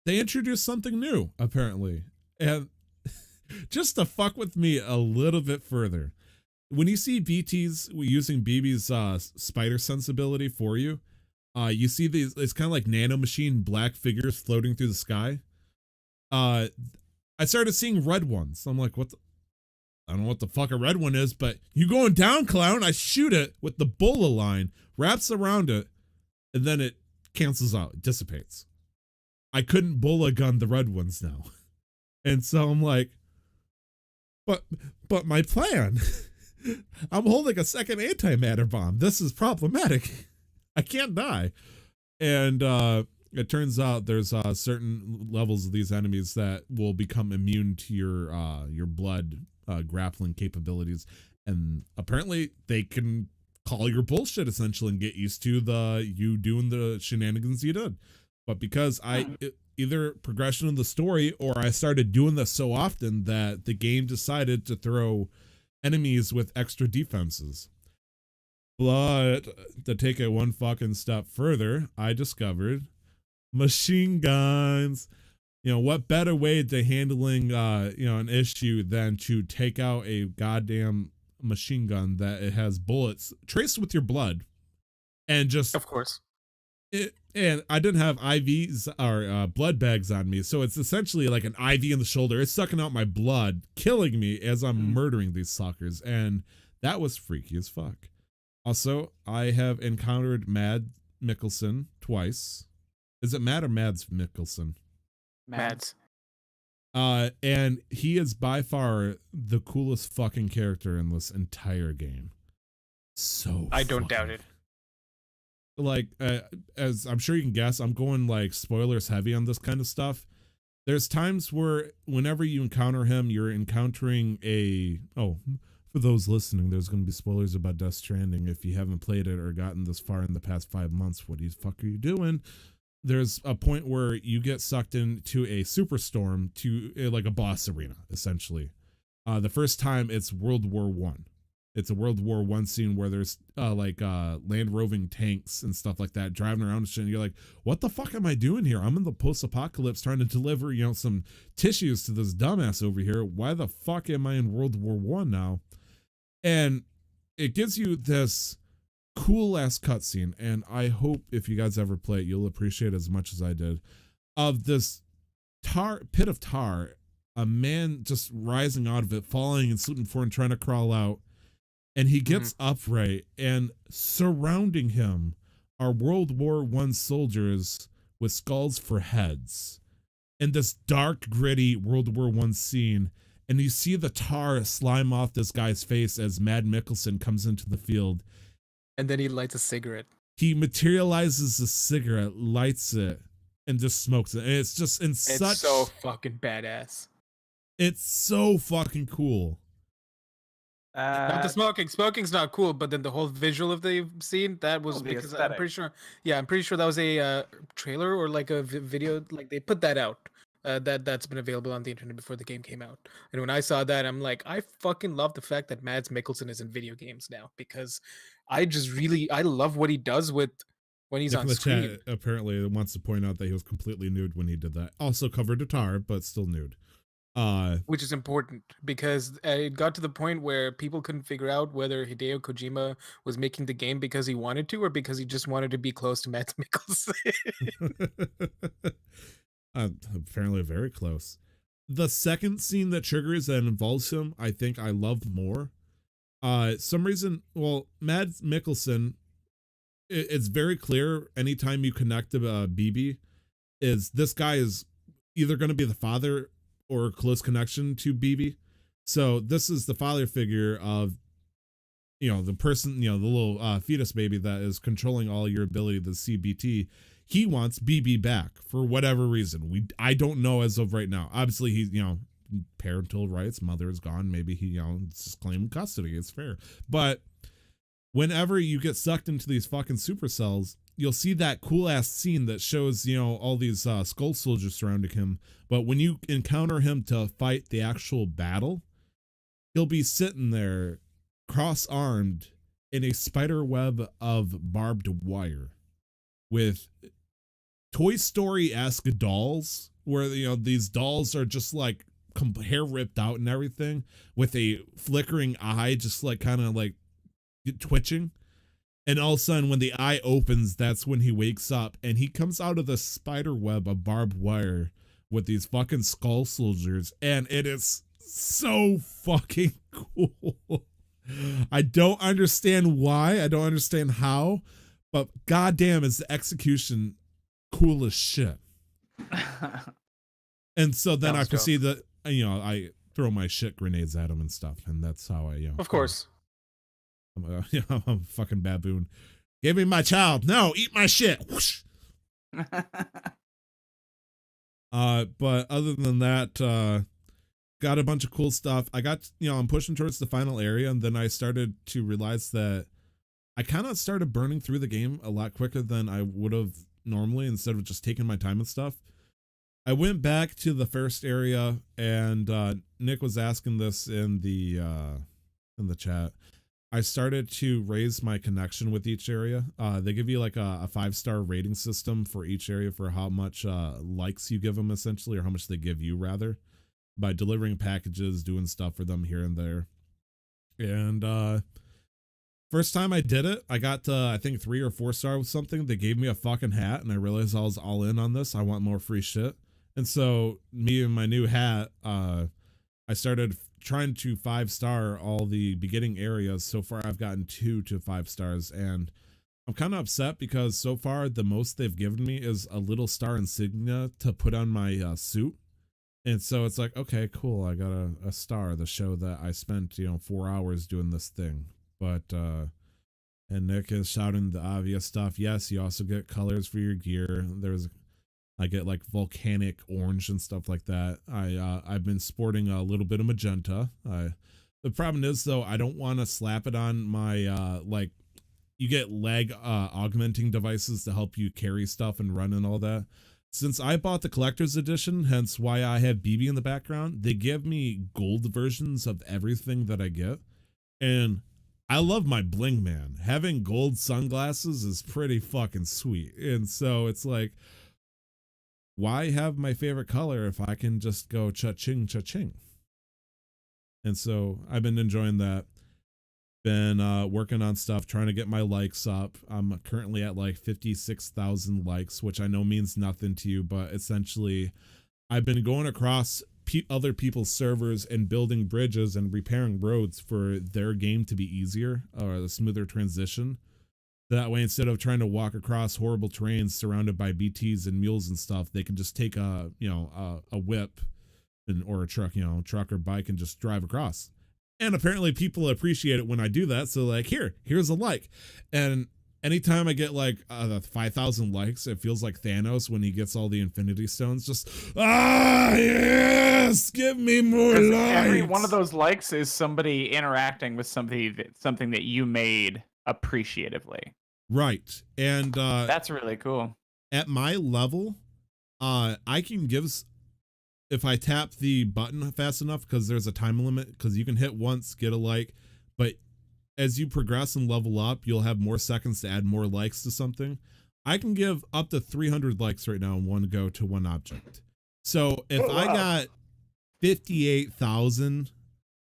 they introduced something new, apparently. And just to fuck with me a little bit further, when you see BTs using BB's spider sensibility for you, you see these, it's kind of like nanomachine black figures floating through the sky. I started seeing red ones. I'm like, I don't know what the fuck a red one is, but you going down, clown. I shoot it with the bola line, wraps around it, and then it cancels out, it dissipates. I couldn't bola gun the red ones now. And so I'm like, but my plan, I'm holding a second antimatter bomb. This is problematic. I can't die. And it turns out there's certain levels of these enemies that will become immune to your blood grappling capabilities, and apparently they can call your bullshit essentially and get used to you doing the shenanigans you did. But because either progression of the story or I started doing this so often that the game decided to throw enemies with extra defenses. But to take it one fucking step further, I discovered machine guns. What better way to handling an issue than to take out a goddamn machine gun that it has bullets traced with your blood, and just Of course. and I didn't have IVs or blood bags on me, so it's essentially like an IV in the shoulder. It's sucking out my blood, killing me as I'm murdering these suckers, and that was freaky as fuck. Also, I have encountered Mad Mikkelsen twice. Is it Matt or Mads Mikkelsen? Mads. And he is by far the coolest fucking character in this entire game. So I don't doubt it. Like, as I'm sure you can guess, I'm going like spoilers heavy on this kind of stuff. There's times where whenever you encounter him, you're encountering for those listening, there's going to be spoilers about Death Stranding. If you haven't played it or gotten this far in the past 5 months, what the fuck are you doing? There's a point where you get sucked into a superstorm to like a boss arena, essentially. The first time it's World War One. It's a World War One scene where there's land roving tanks and stuff like that driving around and shit. And you're like, what the fuck am I doing here? I'm in the post-apocalypse trying to deliver, some tissues to this dumbass over here. Why the fuck am I in World War One now? And it gives you this cool ass cutscene, and I hope if you guys ever play it, you'll appreciate it as much as I did. Of this pit of tar, a man just rising out of it, falling and slipping forward and trying to crawl out. And he gets upright, and surrounding him are World War I soldiers with skulls for heads. And this dark, gritty World War I scene. And you see the tar slime off this guy's face as Mad Mikkelsen comes into the field. And then he lights a cigarette. He materializes a cigarette, lights it, and just smokes it. And it's just It's so fucking badass. It's so fucking cool. Not the smoking. Smoking's not cool, but then the whole visual of the scene, that was the because I'm aesthetic. pretty sure. Yeah, I'm pretty sure that was a trailer or like a video. Like they put that out. That's been available on the internet before the game came out. And when I saw that, I'm like, I fucking love the fact that Mads Mikkelsen is in video games now, because I love what he does when he's Nick on in the screen. chat apparently wants to point out that he was completely nude when he did that. Also covered to tar, but still nude. Which is important because it got to the point where people couldn't figure out whether Hideo Kojima was making the game because he wanted to or because he just wanted to be close to Matt Mikkelsen. Apparently very close. The second scene that triggers that involves him, I think I love more. Some reason, well, Mads Mikkelsen, it's very clear anytime you connect to BB, is this guy is either going to be the father or a close connection to BB. So this is the father figure of, the person, the little fetus baby that is controlling all your ability to see BT. He wants BB back for whatever reason. I don't know as of right now. Obviously, he's, parental rights, mother is gone. Maybe he, just claimed custody. It's fair. But whenever you get sucked into these fucking supercells, you'll see that cool ass scene that shows, all these skull soldiers surrounding him. But when you encounter him to fight the actual battle, he'll be sitting there cross-armed in a spider web of barbed wire with Toy Story-esque dolls where, these dolls are just like hair ripped out and everything with a flickering eye, just like kind of like twitching. And all of a sudden, when the eye opens, that's when he wakes up and he comes out of the spider web of barbed wire with these fucking skull soldiers. And it is so fucking cool. I don't understand why. I don't understand how. But goddamn, is the execution cool as shit. And so then I proceed to, I throw my shit grenades at him and stuff. And that's how I, Of course. I'm a fucking baboon. Give me my child. No, eat my shit. Whoosh. But other than that, got a bunch of cool stuff. I got, I'm pushing towards the final area, and then I started to realize that I kind of started burning through the game a lot quicker than I would have normally, instead of just taking my time and stuff. I went back to the first area, and Nick was asking this in the chat. I started to raise my connection with each area. They give you like a 5-star rating system for each area for how much likes you give them, essentially, or how much they give you, rather, by delivering packages, doing stuff for them here and there. And first time I did it, I got I think 3 or 4 star with something. They gave me a fucking hat, and I realized I was all in on this. I want more free shit. And so me and my new hat, I started trying to 5-star all the beginning areas. So far I've gotten 2 to 5 stars, and I'm kind of upset because so far the most they've given me is a little star insignia to put on my suit. And so it's like, okay, cool, I got a star to show that I spent 4 hours doing this thing. But and Nick is shouting the obvious stuff. Yes, you also get colors for your gear. I get like volcanic orange and stuff like that. I've been sporting a little bit of magenta. The problem is though, I don't want to slap it on my like, you get leg augmenting devices to help you carry stuff and run and all that. Since I bought the collector's edition, hence why I have BB in the background, they give me gold versions of everything that I get. And I love my bling, man. Having gold sunglasses is pretty fucking sweet. And so it's like, why have my favorite color if I can just go cha-ching, cha-ching? And so I've been enjoying that. Been working on stuff, trying to get my likes up. I'm currently at like 56,000 likes, which I know means nothing to you, but essentially I've been going across other people's servers and building bridges and repairing roads for their game to be easier, or a smoother transition. That way, instead of trying to walk across horrible terrains surrounded by BTs and mules and stuff, they can just take a whip or a truck or bike and just drive across. And apparently people appreciate it when I do that. So like, here's a like. And anytime I get like 5,000 likes, it feels like Thanos when he gets all the Infinity Stones. Just, yes, give me more likes. Every one of those likes is somebody interacting with something that you made appreciatively. Right. And that's really cool. At my level, I can give, if I tap the button fast enough, because there's a time limit, because you can hit once, get a like, but as you progress and level up, you'll have more seconds to add more likes to something. I can give up to 300 likes right now in one go to one object. So if I got 58,000.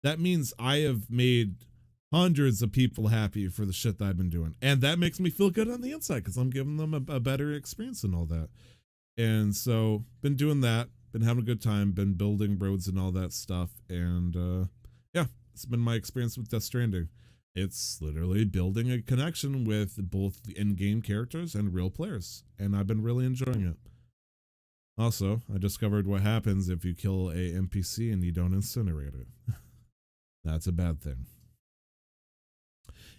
That means I have made hundreds of people happy for the shit that I've been doing. And that makes me feel good on the inside because I'm giving them a better experience and all that. And so been doing that, been having a good time, been building roads and all that stuff. And yeah, it's been my experience with Death Stranding. It's literally building a connection with both the in-game characters and real players. And I've been really enjoying it. Also, I discovered what happens if you kill a NPC and you don't incinerate it. That's a bad thing.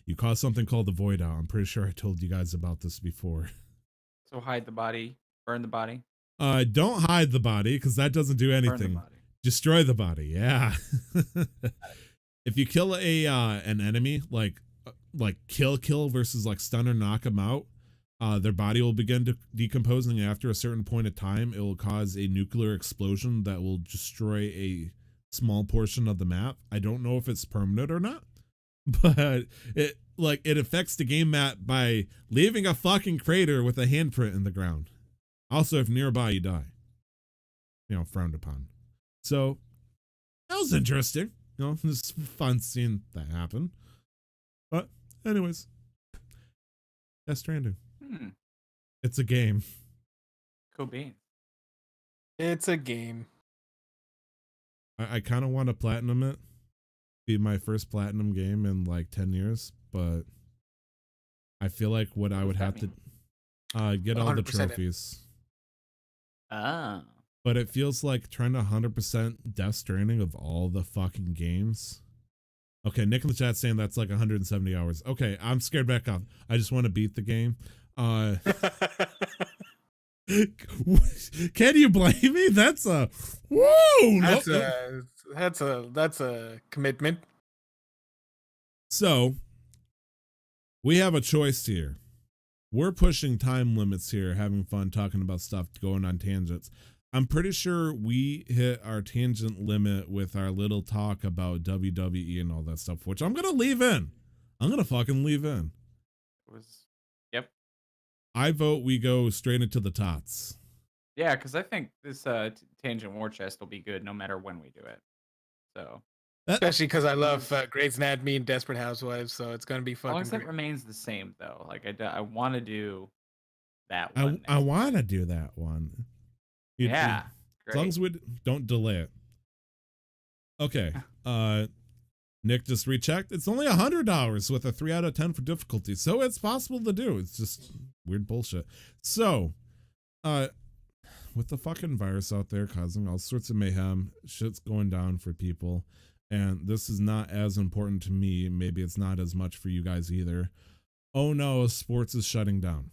You cause something called the Void Out. I'm pretty sure I told you guys about this before. So hide the body, burn the body. Don't hide the body because that doesn't do Burn the anything. body. Destroy the body. Yeah. If you kill an enemy like kill versus like stun or knock them out, their body will begin decomposing. After a certain point of time, it will cause a nuclear explosion that will destroy a small portion of the map. I don't know if it's permanent or not, but it affects the game map by leaving a fucking crater with a handprint in the ground. Also, if nearby you die, frowned upon. So that was interesting. It's fun seeing that happen. But anyways, Death Stranding. It's a game. Cool beans. It's a game. I kind of want to platinum it. Be my first platinum game in like 10 years, but I feel like what I would have to get all the 100% trophies. Ah. But it feels like trying to 100% Death Stranding of all the fucking games. Okay, Nick in the chat saying that's like 170 hours. Okay, I'm scared back up. I just want to beat the game. Can you blame me? That's a whoa. That's a commitment. So we have a choice here. We're pushing time limits here, having fun talking about stuff, going on tangents. I'm pretty sure we hit our tangent limit with our little talk about WWE and all that stuff, which I'm going to leave in. I'm going to fucking leave in. Yep. I vote we go straight into the tots. Yeah, because I think this Tangent War Chest will be good no matter when we do it. So, especially because I love Grey's Anatomy and Desperate Housewives, so it's gonna be as long fucking as it great. remains the same, though. Like I want to do that I one. want to do that one. Yeah. As long as we don't delay it. Okay. Nick just rechecked. It's only $100 with a 3 out of 10 for difficulty, so it's possible to do. It's just weird bullshit. So, with the fucking virus out there causing all sorts of mayhem, shit's going down for people, and this is not as important to me. Maybe it's not as much for you guys either. Oh no, sports is shutting down.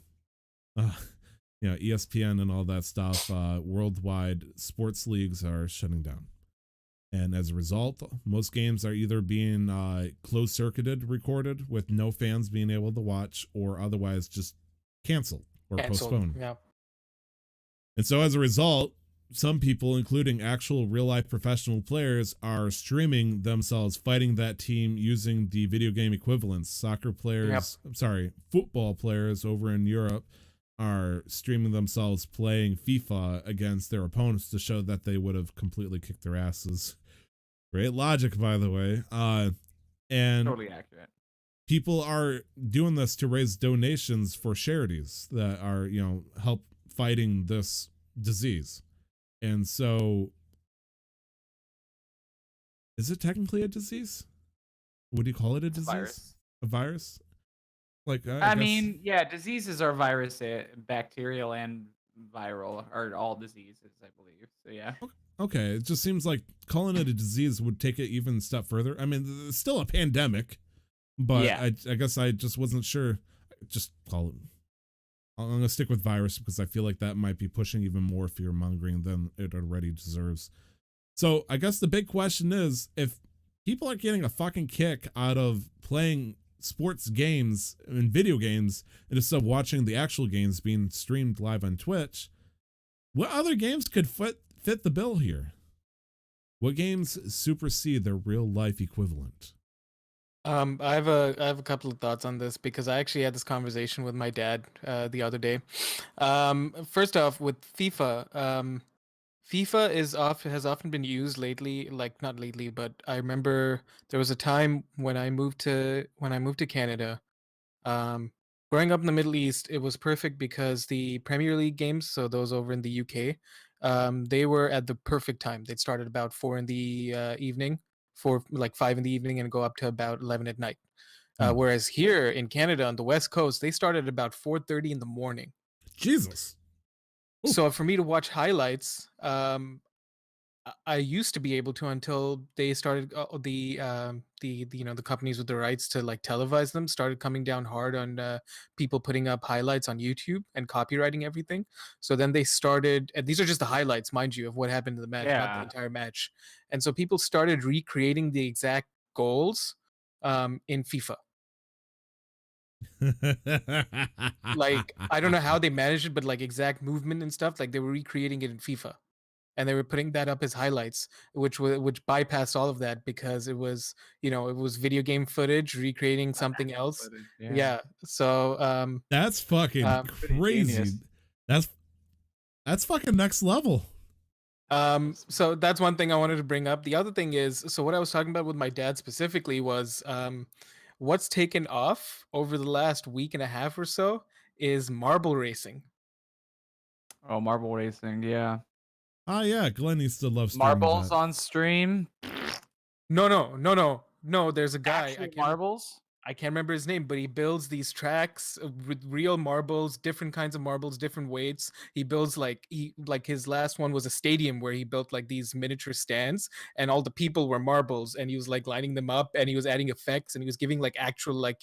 ESPN and all that stuff, worldwide sports leagues are shutting down. And as a result, most games are either being closed-circuited, recorded, with no fans being able to watch, or otherwise just canceled or postponed. Yeah. And so as a result, some people, including actual real-life professional players, are streaming themselves fighting that team using the video game equivalents. Soccer players, football players over in Europe are streaming themselves playing FIFA against their opponents to show that they would have completely kicked their asses. Great logic, by the way. And totally accurate. People are doing this to raise donations for charities that are, help fighting this disease. And so, is it technically a disease? Would you call it a disease? A virus? Like, I mean, yeah, diseases are virus, bacterial and viral are all diseases, I believe. So yeah. Okay, it just seems like calling it a disease would take it even a step further. I mean, it's still a pandemic, but yeah. I guess I just wasn't sure. Just call it. I'm going to stick with virus because I feel like that might be pushing even more fear mongering than it already deserves. So I guess the big question is, if people are getting a fucking kick out of playing sports games and video games instead of watching the actual games being streamed live on Twitch, what other games could fit the bill here? What games supersede their real life equivalent? I have a couple of thoughts on this because I actually had this conversation with my dad the other day. First off, with FIFA, FIFA has often been used lately, like not lately, but I remember there was a time when I moved to Canada. Um, Growing up in the Middle East, it was perfect because the Premier League games, so those over in the UK, they were at the perfect time. They'd start at about 4 in the evening, 5 in the evening, and go up to about 11 at night. Hmm. Whereas here in Canada on the West Coast, they started at about 4:30 in the morning. Jesus. Ooh. So for me to watch highlights, I used to be able to until they started the the companies with the rights to like televise them started coming down hard on people putting up highlights on YouTube and copywriting everything. So then they started, and these are just the highlights, mind you, of what happened in the match, not the Yeah. entire match. And so people started recreating the exact goals in FIFA. Like I don't know how they managed it, but like exact movement and stuff, like they were recreating it in FIFA and they were putting that up as highlights, which bypassed all of that because it was it was video game footage recreating something Actual else. footage. Yeah. Yeah. So That's fucking Pretty crazy. genius. That's that's fucking next level. so that's one thing I wanted to bring up. The other thing is, so what I was talking about with my dad specifically was what's taken off over the last week and a half or so is marble racing. Oh, marble racing. Yeah. Ah, yeah, Glenn used to love streaming Marbles that. on stream. No. There's a guy Actual marbles. I can't remember his name, but he builds these tracks with real marbles, different kinds of marbles, different weights. He builds like his last one was a stadium where he built like these miniature stands, and all the people were marbles, and he was like lining them up, and he was adding effects, and he was giving like actual like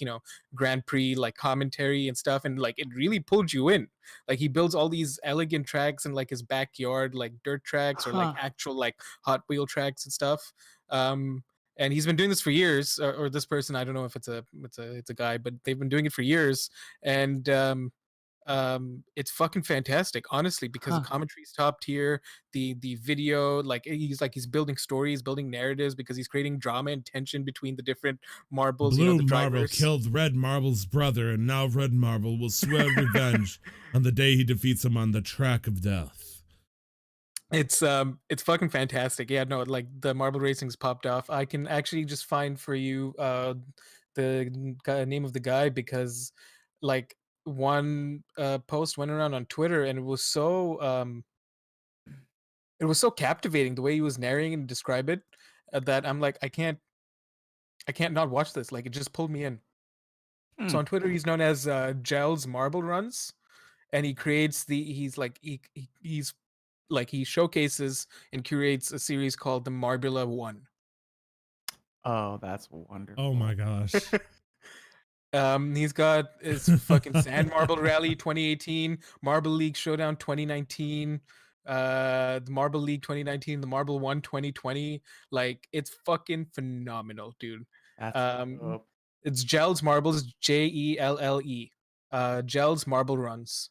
Grand Prix like commentary and stuff, and like it really pulled you in. Like he builds all these elegant tracks in like his backyard, like dirt tracks or like Huh. actual like Hot Wheel tracks and stuff. Um, and he's been doing this for years, or this person, I don't know if it's a guy, but they've been doing it for years. And it's fucking fantastic, honestly, because the Huh. commentary's top tier. The video, he's building stories, building narratives, because he's creating drama and tension between the different marbles, Blue the Marble drivers. killed Red Marble's brother, and now Red Marble will swear revenge on the day he defeats him on the track of death. It's fucking fantastic. Yeah, no, like the marble racing's popped off. I can actually just find for you the name of the guy, because like one post went around on Twitter, and it was so captivating the way he was narrating and describe it, that I'm like, I can't not watch this. Like it just pulled me in. Hmm. So on Twitter he's known as Gels Marble Runs, and he creates he showcases and curates a series called the Marbula One. Oh, that's Oh my wonderful. gosh. He's got his fucking Sand Marble Rally 2018, Marble League Showdown 2019, the Marble League 2019, the Marble One 2020. Like it's fucking phenomenal, dude. That's Um, dope. it's Gels Marbles, Jelle. Gels Marble Runs.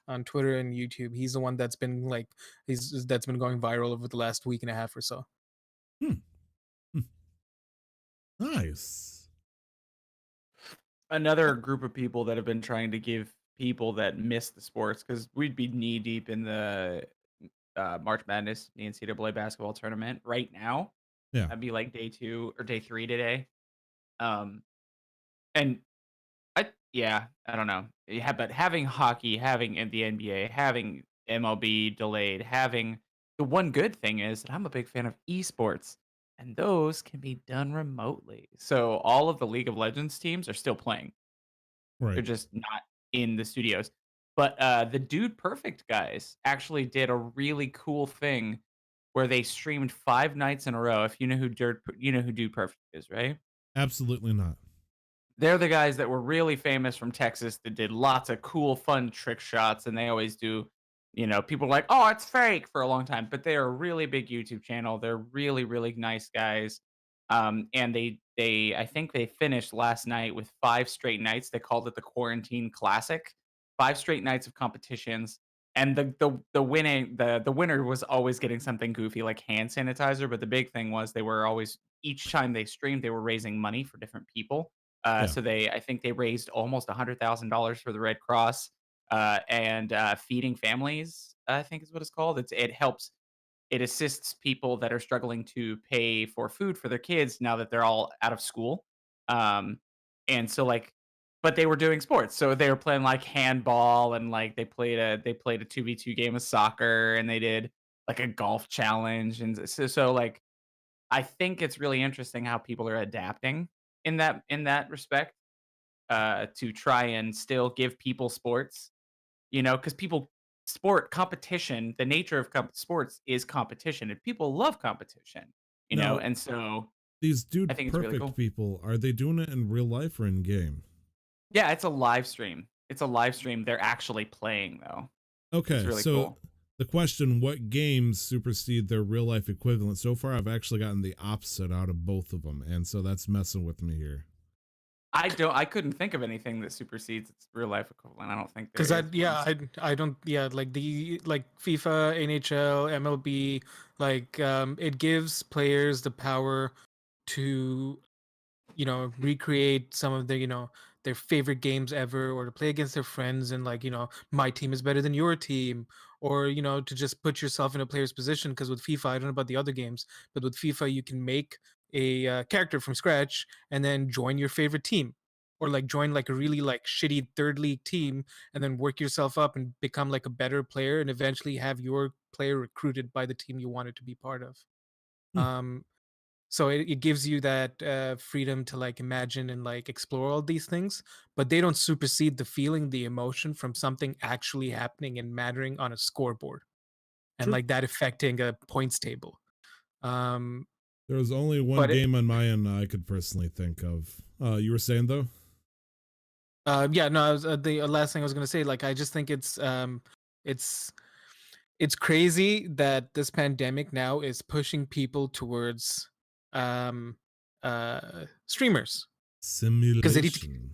On Twitter and YouTube. He's the one that's been that's been going viral over the last week and a half or so. Hmm. Hmm. Nice. Another group of people that have been trying to give people that miss the sports, because we'd be knee deep in the March Madness, the NCAA basketball tournament right now. Yeah. That'd be like day 2 or day 3 today. Um, and I don't know. Yeah, but having hockey, having in the NBA, having MLB delayed, having the one good thing is that I'm a big fan of esports, and those can be done remotely. So all of the League of Legends teams are still playing. They're Right. just not in the studios. But the Dude Perfect guys actually did a really cool thing where they streamed 5 nights in a row. If you know you know who Dude Perfect is, right? Absolutely not. They're the guys that were really famous from Texas that did lots of cool, fun trick shots, and they always do. People are like, "Oh, it's fake" for a long time, but they are a really big YouTube channel. They're really, really nice guys. And I think they finished last night with 5 straight nights. They called it the Quarantine Classic. 5 straight nights of competitions, and the winner was always getting something goofy like hand sanitizer. But the big thing was they were always, each time they streamed, they were raising money for different people. Yeah. So I think they raised almost $100,000 for the Red Cross, and feeding families, I think is what it's called. It helps. it assists people that are struggling to pay for food for their kids now that they're all out of school. Um, and so like, but they were doing sports, so they were playing like handball and like they played a 2v2 game of soccer and they did like a golf challenge and so like I think it's really interesting how people are adapting in that respect to try and still give people sports, because people sport competition. The nature of sports is competition, and people love competition, Now, and so these I Dude think it's really Perfect cool. people, are they doing it in real life or in game? Yeah, it's a live stream. It's a live stream. They're actually playing though. It's Okay, really so cool. the question, what games supersede their real life equivalent? So far, I've actually gotten the opposite out of both of them, and so that's messing with me here. I couldn't think of anything that supersedes its real life equivalent. I don't think there Because is one. I don't, yeah, like the like FIFA, NHL, MLB, like it gives players the power to, recreate some of their, their favorite games ever, or to play against their friends and, like, my team is better than your team, or, to just put yourself in a player's position. Because with FIFA, I don't know about the other games, but with FIFA you can make a character from scratch and then join your favorite team, or like join like a really like shitty third league team, and then work yourself up and become like a better player, and eventually have your player recruited by the team you wanted to be part of. Hmm. um so it gives you that freedom to like imagine and like explore all these things, but they don't supersede the feeling, the emotion from something actually happening and mattering on a scoreboard, and True. like that affecting a points table. um There was only one but it, game on my end I could personally think of. You were saying though? yeah, no, I was, the last thing I was going to say, like, I just think it's it's crazy that this pandemic now is pushing people towards um streamers, because Simulation.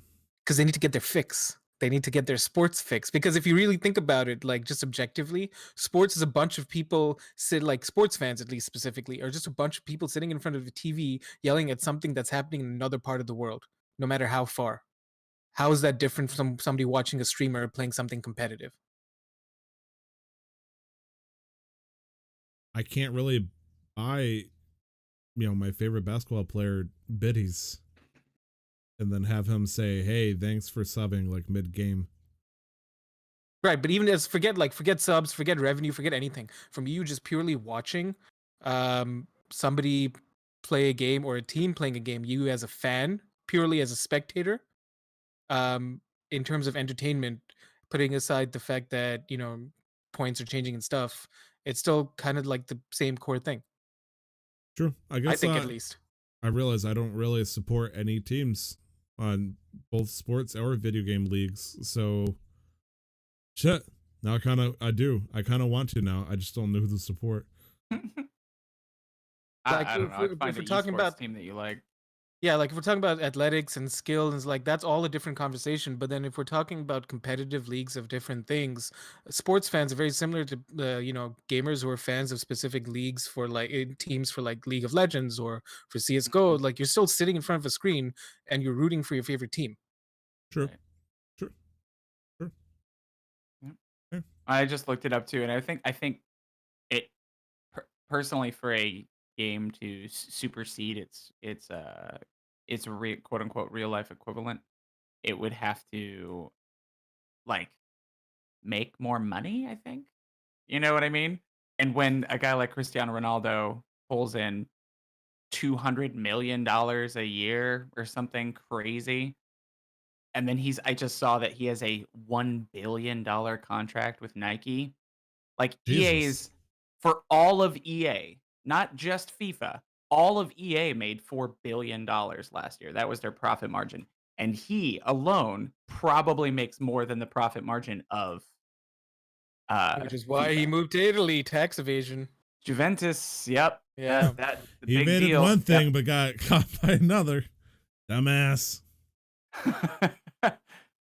they need to get their fix. They need to get their sports fix. Because if you really think about it, like, just objectively, sports is a bunch of people like sports fans, at least specifically, are just a bunch of people sitting in front of a TV yelling at something that's happening in another part of the world, no matter how far. How is that different from somebody watching a streamer playing something competitive? I can't really buy, my favorite basketball player biddies and then have him say, "Hey, thanks for subbing," like mid game. Right, but even as forget subs, forget revenue, forget anything. From you just purely watching somebody play a game, or a team playing a game, you as a fan, purely as a spectator, um, in terms of entertainment, putting aside the fact that, points are changing and stuff, it's still kind of like the same core thing. True. I I guess think, at least. I realize I don't really support any teams on both sports or video game leagues. So shit. Now I do. I kind of want to now. I just don't know who to support. Like, I don't know. I'd if find we're an talking esports about, team that you like. yeah, like if we're talking about athletics and skill, and like that's all a different conversation. But then if we're talking about competitive leagues of different things, sports fans are very similar to gamers who are fans of specific leagues, for like teams for like League of Legends or for CS:GO. Mhm. Like, you're still sitting in front of a screen and you're rooting for your favorite team. True. Right. True. True. Yeah. Yeah. I just looked it up too, and I think it personally for a game to supersede its quote unquote real life equivalent, it would have to like make more money. I think you know what I mean. And when a guy like Cristiano Ronaldo pulls in $200 million a year or something crazy, and then I just saw that he has a $1 billion contract with Nike. Like Jesus. EA's for all of EA, not just FIFA, all of EA made $4 billion last year. That was their profit margin. And he alone probably makes more than the profit margin of Which is why he FIFA. moved to Italy. Tax evasion. Juventus, yep. Yeah. That the He big evaded deal. one thing Yep. but got caught by another. Dumbass.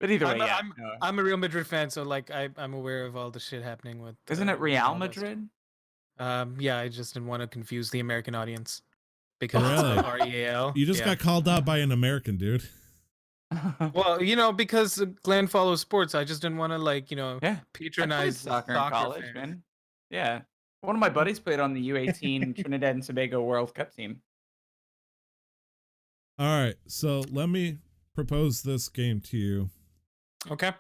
But either way, I'm a, yeah. I'm No. I'm a Real Madrid fan, so like I'm aware of all the shit happening with. Isn't it With Real all that stuff. Madrid? Yeah, I just didn't want to confuse the American audience, because it's Really? REAL. You just Yeah. got called out by an American dude. Well, because Glenn follows sports, I just didn't want to Yeah. I played patronize soccer in soccer college, fans. man. Yeah. One of my buddies played on the U18 Trinidad and Tobago World Cup team. All right, so let me propose this game to you. Okay.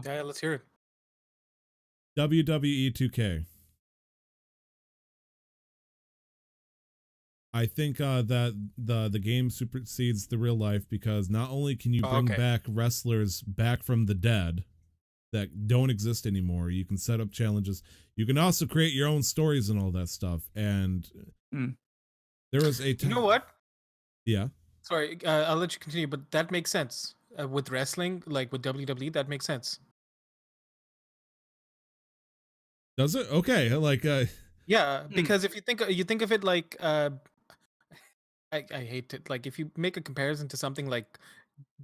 Yeah, let's hear it. WWE 2K. I think that the game supersedes the real life because not only can you bring back wrestlers back from the dead that don't exist anymore, you can set up challenges. You can also create your own stories and all that stuff. And there was a time. You know what? Yeah. Sorry, I'll let you continue, but that makes sense with wrestling, like with WWE. That makes sense. Does it? Okay, like yeah, because if you think of it like I hate it. Like if you make a comparison to something like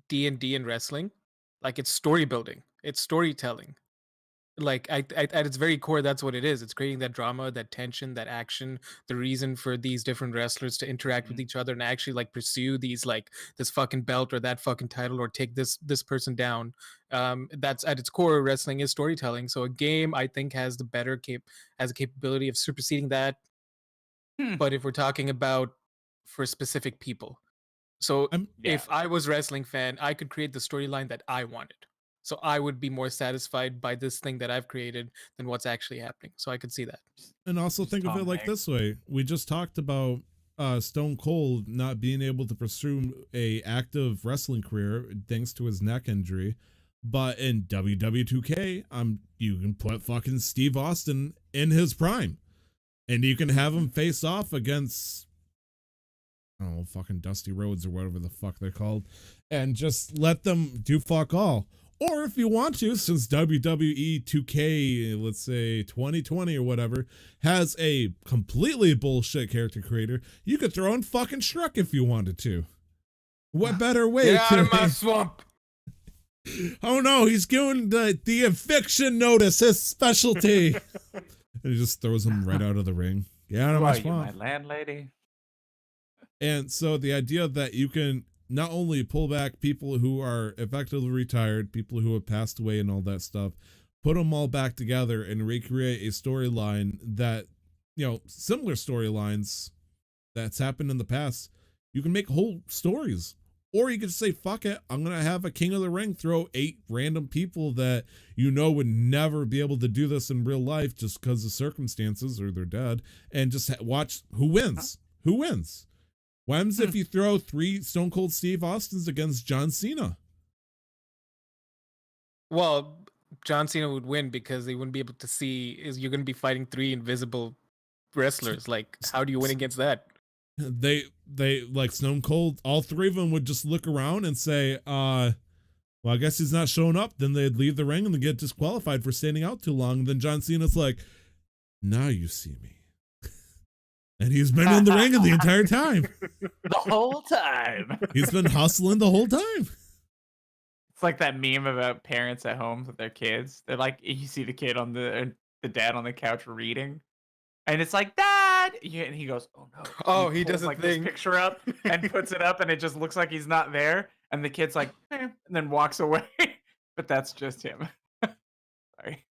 D&D and wrestling, like it's story building, it's storytelling. Like at its very core, that's what it is. It's creating that drama, that tension, that action, the reason for these different wrestlers to interact with each other and actually like pursue these like this fucking belt or that fucking title or take this person down. That's at its core, wrestling is storytelling. So a game I think has the better has a capability of superseding that. But if we're talking about for specific people, so if I was a wrestling fan, I could create the storyline that I wanted. So I would be more satisfied by this thing that I've created than what's actually happening. So I could see that. And also think of it like this way. We just talked about Stone Cold not being able to pursue a active wrestling career thanks to his neck injury. But in WWE2K, you can put fucking Steve Austin in his prime. And you can have him face off against, I don't know, fucking Dusty Rhodes or whatever the fuck they're called. And just let them do fuck all. Or if you want to, since WWE 2K, let's say 2020 or whatever, has a completely bullshit character creator, you could throw in fucking Shrek if you wanted to. What better way? Get out of my swamp! Oh no, he's giving the eviction notice, his specialty. And he just throws him right out of the ring. Get out of my swamp. My landlady. And so the idea that you can not only pull back people who are effectively retired, people who have passed away and all that stuff, put them all back together and recreate a storyline that, similar storylines that's happened in the past. You can make whole stories. Or you could say, fuck it, I'm going to have a King of the Ring throw 8 random people that would never be able to do this in real life just because of circumstances or they're dead, and just watch who wins. Who wins? When's if you throw 3 Stone Cold Steve Austins against John Cena? Well, John Cena would win because they wouldn't be able to see you're going to be fighting 3 invisible wrestlers. Like, how do you win against that? They like Stone Cold, all 3 of them would just look around and say, well, I guess he's not showing up. Then they'd leave the ring and they get disqualified for standing out too long. And then John Cena's like, now you see me. And he's been in the ring the entire time. The whole time. He's been hustling the whole time. It's like that meme about parents at home with their kids. They're like, you see the kid on the dad on the couch reading. And it's like, Dad! And he goes, oh no. Oh, he does like this picture up and puts it up and it just looks like he's not there. And the kid's like, and then walks away. But that's just him. Sorry.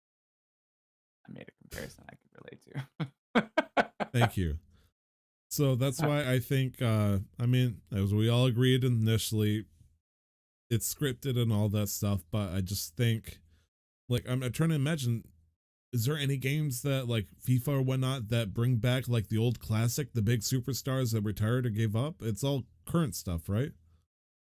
I made a comparison I could relate to. Thank you. So that's why I think, as we all agreed initially, it's scripted and all that stuff, but I just think, like, I'm trying to imagine, is there any games that, like, FIFA or whatnot, that bring back, like, the old classic, the big superstars that retired or gave up? It's all current stuff, right?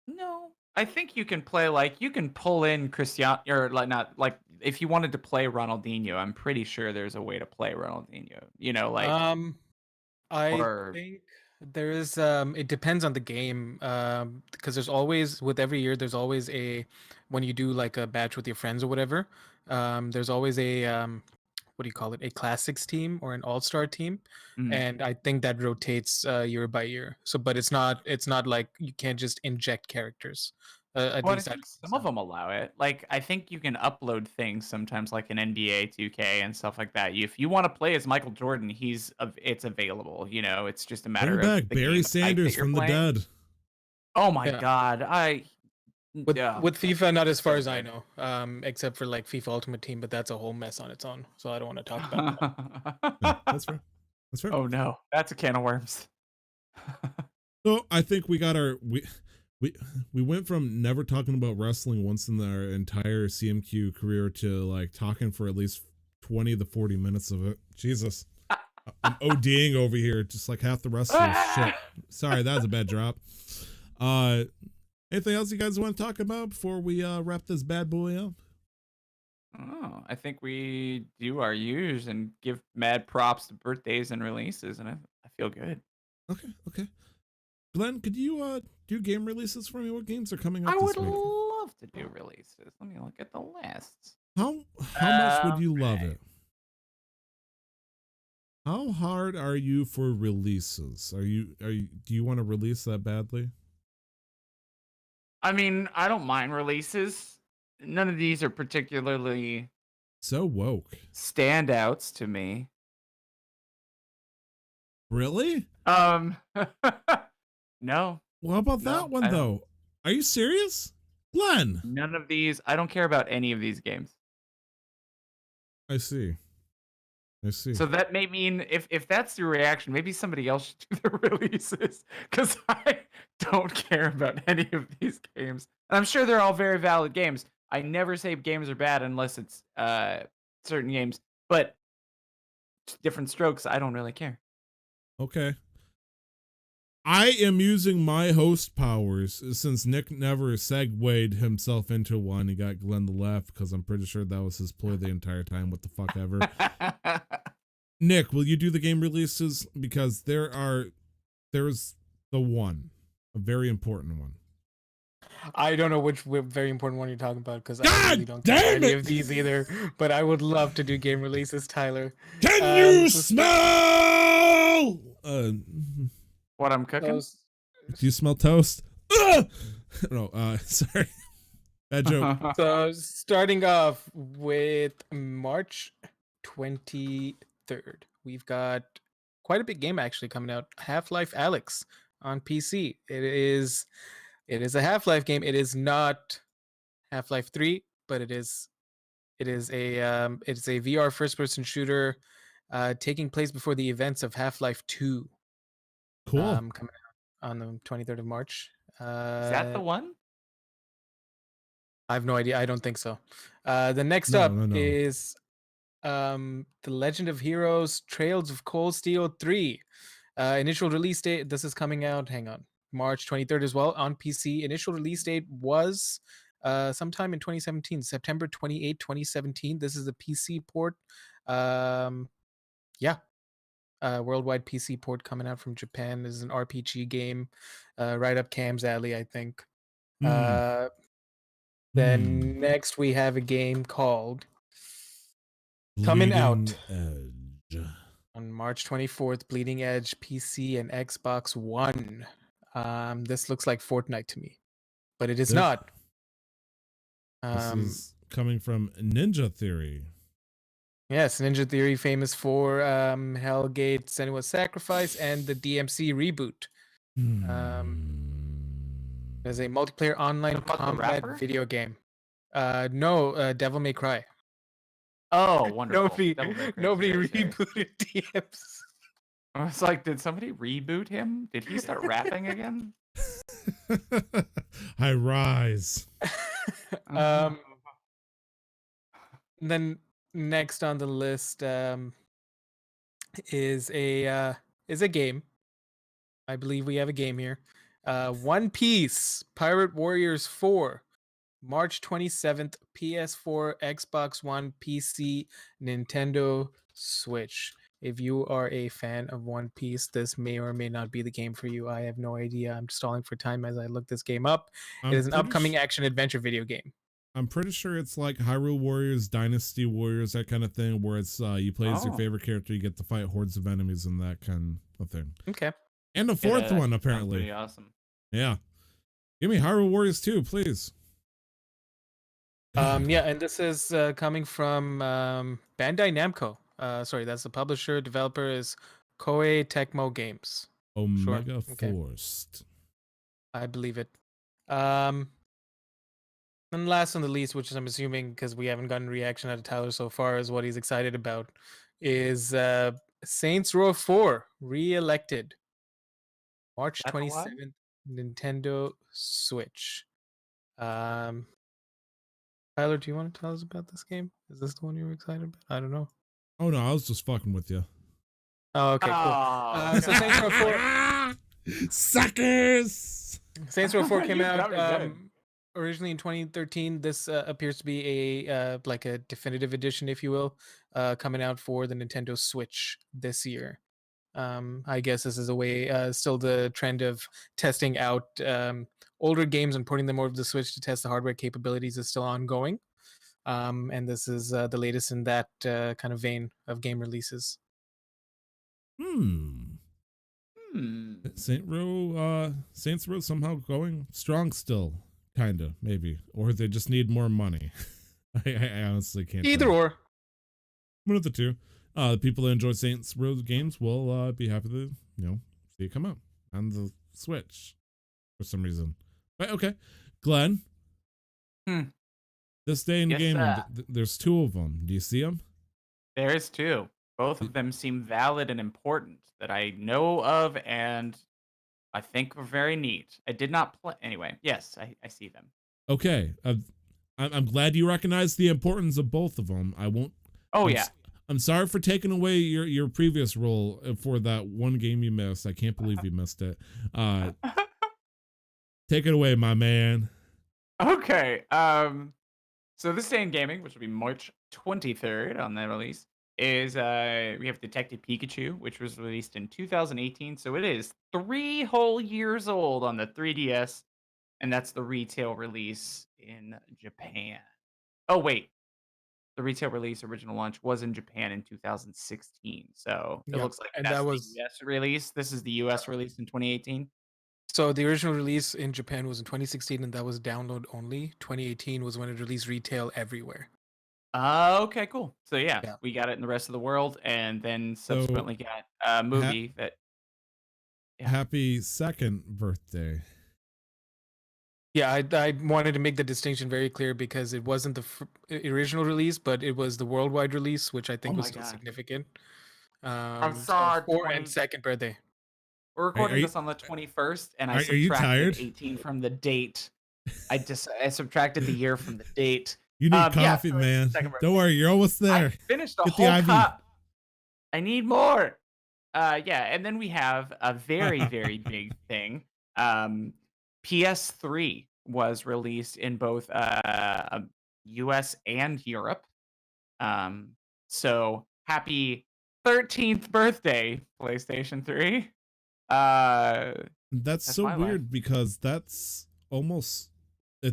No. I think you can play, like, you can pull in Cristiano, or, like, not, like, if you wanted to play Ronaldinho, I'm pretty sure there's a way to play Ronaldinho, I think there is it depends on the game, because there's always, with every year, there's always when you do like a batch with your friends or whatever, there's always a what do you call it, a classics team or an all-star team. And I think that rotates year by year. So but it's not like you can't just inject characters. At Well, I least think some of them allow it. Like, I think you can upload things sometimes, like an NBA 2K and stuff like that. If you want to play as Michael Jordan, it's available. It's just a matter Bring of back the Barry game type that Sanders you're from playing. the dead. Oh my Yeah. God, With Yeah. with FIFA, not as far So as I good. know, except for like FIFA Ultimate Team, but that's a whole mess on its own. So I don't want to talk about that. Yeah, that's fair. That's fair. Oh no, that's a can of worms. So I think we got our we we went from never talking about wrestling once in our entire CMQ career to like talking for at least 20 to 40 minutes of it. Jesus. I'm ODing over here, just like half the rest of this shit. Sorry, that was a bad drop. Anything else you guys want to talk about before we wrap this bad boy up? Oh, I think we do our use and give mad props to birthdays and releases, and I feel good. Okay. Glenn, could you do game releases for me? What games are coming I out would this week? love to do releases. Let me look at the lists. How much would you love Okay. it? How hard are you for releases? Are you do you want to release that badly? I mean, I don't mind releases. None of these are particularly So woke. standouts to me. Really? No, Well, how about No, that one I don't. though? Are you serious? Glenn. none of these. I don't care about any of these games. I see. So that may mean if that's your reaction, maybe somebody else should do the releases because I don't care about any of these games. And I'm sure they're all very valid games. I never say games are bad unless it's certain games, but different strokes. I don't really care. Okay. I am using my host powers since Nick never segued himself into one. He got Glenn to laugh because I'm pretty sure that was his ploy the entire time. What the fuck ever. Nick, will you do the game releases? Because there's the one, a very important one. I don't know which very important one you're talking about because I God really don't care damn any it! of these either. But I would love to do game releases, Tyler. Can you so smell? What I'm cooking? those- Do you smell toast? Ugh! No, sorry. Bad joke. So starting off with March 23rd, we've got quite a big game actually coming out. Half-Life Alyx on PC. It is a Half-Life game. It is not Half-Life 3, but it is a VR first-person shooter taking place before the events of Half-Life 2. Cool. Coming out on the 23rd of March. Is that the one? I have no idea. I don't think so. The next No, up no. is The Legend of Heroes Trails of Cold Steel 3. Initial release date, this is coming out, hang on, March 23rd as well on PC. Initial release date was sometime in 2017, September 28, 2017. This is a PC port. Worldwide PC port coming out from Japan. This is an RPG game, right up Cam's alley, I think. Then next we have a game called coming out Edge. on March 24th, Bleeding Edge, PC and Xbox One. This looks like Fortnite to me, but it is This- not. This is coming from Ninja Theory. Yes, Ninja Theory, famous for Hellgate, Senua's Sacrifice, and the DMC reboot. There's a multiplayer online About the combat rapper? video game. No, Devil May Cry. Oh, wonderful. Nobody, Devil May Cry is nobody very scary. rebooted DMC. I was like, did somebody reboot him? Did he start rapping again? I rise. Then next on the list is a game. I believe we have a game here. One Piece Pirate Warriors 4, March 27th, PS4, Xbox One, PC, Nintendo Switch. If you are a fan of One Piece, this may or may not be the game for you. I have no idea. I'm stalling for time as I look this game up. It is an upcoming action adventure video game. I'm pretty sure it's like Hyrule Warriors, Dynasty Warriors, that kind of thing, where it's you play as your Oh. favorite character, you get to fight hordes of enemies and that kind of thing. Okay. And a Yeah, fourth that one, sounds apparently. Pretty awesome. Yeah. Give me Hyrule Warriors 2, please. Yeah, and this is coming from Bandai Namco. Sorry, that's the publisher. Developer is Koei Tecmo Games. Omega okay. Forced. I believe it. And last on the least, which is I'm assuming because we haven't gotten reaction out of Tyler so far, is what he's excited about, is Saints Row 4 re-elected March That's a lot. 27th, Nintendo Switch. Um, Tyler, do you want to tell us about this game? Is this the one you were excited about? I don't know. Oh no, I was just fucking with you. Oh, okay, cool. Oh, So Saints Row 4, Suckers. Saints Row 4 came You out got me good. originally in 2013. This appears to be a like a definitive edition, if you will, coming out for the Nintendo Switch this year. I guess this is a way, still the trend of testing out older games and porting them over to the Switch to test the hardware capabilities is still ongoing. And this is the latest in that kind of vein of game releases. Hmm. Saints Row somehow going strong still, kinda, maybe. Or they just need more money. I honestly can't Either tell. or. One of the two. The people that enjoy Saints Row games will be happy to, see it come out on the Switch for some reason. But okay. Glenn. Hmm. This day in Yes, gaming, sir. there's two of them. Do you see them? There is two. Both of them seem valid and important that I know of, and I think are very neat. I did not play anyway. Yes, I see them. Okay. I'm glad you recognize the importance of both of them. I won't. Oh I'm yeah. I'm sorry for taking away your previous role for that one game you missed. I can't believe you missed it. Take it away, my man. Okay. So this day in gaming, which will be March 23rd on the release, is we have Detective Pikachu, which was released in 2018. So it is 3 whole years old on the 3DS, and that's the retail release in Japan. Oh wait, the retail release original launch was in Japan in 2016. So it Yeah, looks like and that's that the was US release. This is the US release in 2018. so the original release in Japan was in 2016, and that was download only. 2018 was when it released retail everywhere. Okay, cool. So yeah, Yeah. we got it in the rest of the world, and then So, subsequently got a movie that. Yeah. Happy second birthday. Yeah, I wanted to make the distinction very clear because it wasn't the original release, but it was the worldwide release, which I think Oh was my still God. significant. I So saw 4 20. and second birthday. We're recording you- this on the 21st, and I are you subtracted tired? 18 from the date. I subtracted the year from the date. You need Yeah, coffee, so it's man. second birthday. Don't worry, you're almost I there. finished a Get the whole IV. cup. I need more. Yeah, and then we have a very, very big thing. PS3 was released in both US and Europe. So happy 13th birthday, PlayStation 3. That's That's so my life. weird because it's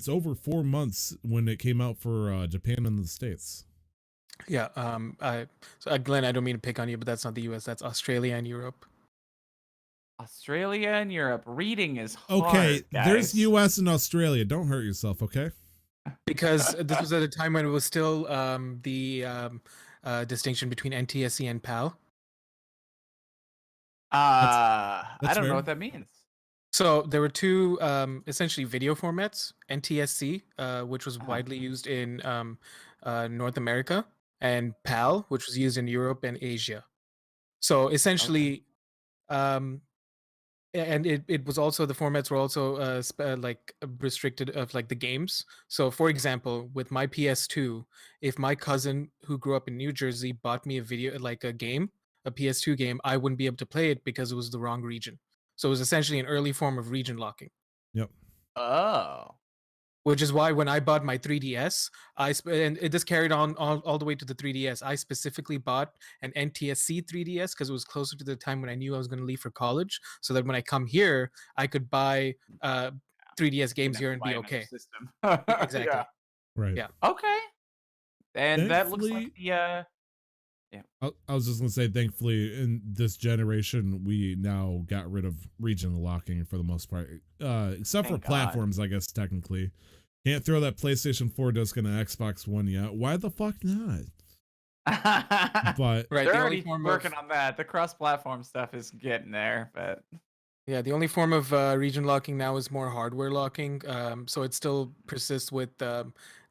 over 4 months when it came out for Japan and the States. Yeah. Glenn, I don't mean to pick on you, but that's not the U.S. That's Australia and Europe. Australia and Europe. Reading is hard, Okay, there's guys. US and Australia. Don't hurt yourself, okay? Because this was at a time when it was still the distinction between NTSC and PAL. I that's don't know fair. what that means. So there were two essentially video formats: NTSC, which was Uh-huh. widely used in North America, and PAL, which was used in Europe and Asia. So essentially, and it was also, the formats were also restricted of like the games. So for example, with my PS2, if my cousin who grew up in New Jersey bought me a PS2 game, I wouldn't be able to play it because it was the wrong region. So it was essentially an early form of region locking. Yep. Oh. Which is why when I bought my 3DS, and this carried on all the way to the 3DS. I specifically bought an NTSC 3DS because it was closer to the time when I knew I was going to leave for college, so that when I come here, I could buy 3DS games here and be okay. System. Exactly. Yeah. Right. Yeah. Okay. And that looks like Thankfully- the I was just gonna say, thankfully, in this generation, we now got rid of region locking for the most part, except for Thank God. platforms. I guess technically, can't throw that PlayStation 4 disc in an Xbox One yet. Why the fuck not? But Right. They're The only already form working of on that. The cross-platform stuff is getting there, but Yeah, the only form of region locking now is more hardware locking. So it still persists with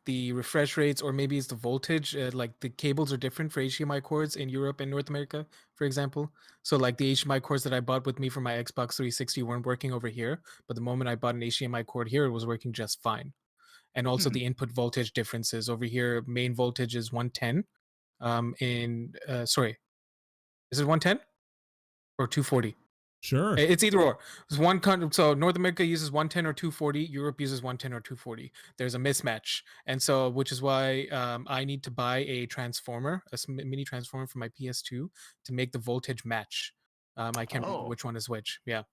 the refresh rates, or maybe it's the voltage. Like the cables are different for HDMI cords in Europe and North America, for example. So like the HDMI cords that I bought with me for my Xbox 360 weren't working over here, but the moment I bought an HDMI cord here, it was working just fine. And also Hmm. the input voltage differences over here. Main voltage is 110. Sorry, is it 110 or 240? Sure. It's either or. It's so North America uses 110 or 240. Europe uses 110 or 240. There's a mismatch, and so which is why I need to buy a transformer, mini transformer for my PS2 to make the voltage match. I can't remember Oh, which one is which. Yeah,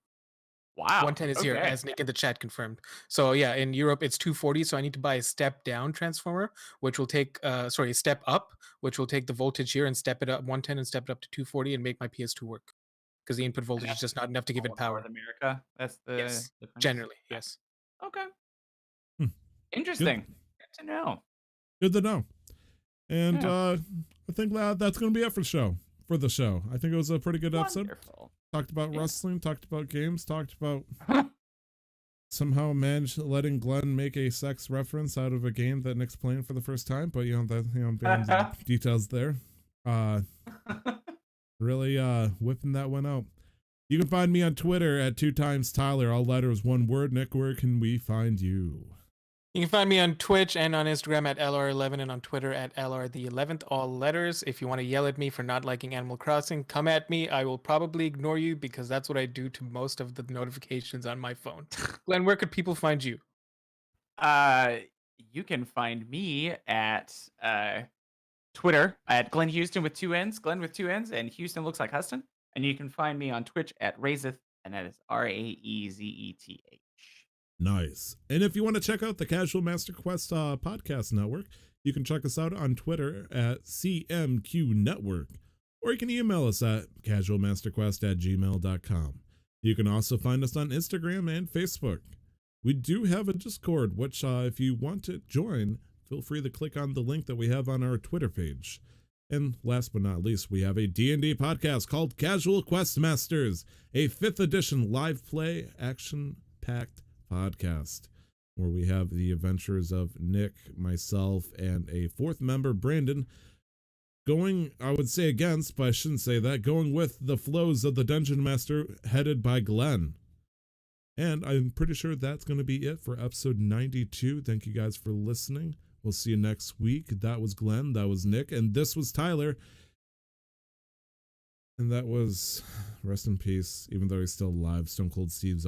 wow. 110 is here, Okay. as Nick in the chat confirmed. So yeah, in Europe it's 240. So I need to buy a step down transformer, which will take a step up, which will take the voltage here and step it up 110 and step it up to 240 and make my PS2 work, because the input And voltage is that's just not enough to give all it of North power. America. That's the Yes, difference. generally, Okay. yes. Okay. Hmm. Interesting. Good to know. Good to know. And Yeah. I think that's going to be it for the show. I think it was a pretty good episode. Wonderful. Talked about Yeah. wrestling, talked about games, talked about somehow managed letting Glenn make a sex reference out of a game that Nick's playing for the first time, but beyond the details there. Really whipping that one out. You can find me on Twitter at 2x Tyler, all letters, one word. Nick, where can we find you? You can find me on Twitch and on Instagram at LR11 and on Twitter at LR11th, all letters. If you want to yell at me for not liking Animal Crossing, come at me. I will probably ignore you because that's what I do to most of the notifications on my phone. Glenn, where could people find you? You can find me at Twitter at Glenn Houston with 2 N's, Glenn with 2 N's, and Houston looks like Huston. And you can find me on Twitch at Razeth, and that is Raezeth. Nice. And if you want to check out the Casual Master Quest podcast network, you can check us out on Twitter at CMQ Network, or you can email us at casualmasterquest@gmail.com. You can also find us on Instagram and Facebook. We do have a Discord, which if you want to join, feel free to click on the link that we have on our Twitter page. And last but not least, we have a D&D podcast called Casual Quest Masters, a 5th edition live play action-packed podcast where we have the adventures of Nick, myself, and a 4th member, Brandon, going, I would say against, but I shouldn't say that, going with the flows of the Dungeon Master headed by Glenn. And I'm pretty sure that's going to be it for episode 92. Thank you guys for listening. We'll see you next week. That was Glenn, that was Nick, and this was Tyler. And that was, rest in peace, even though he's still alive, Stone Cold Steve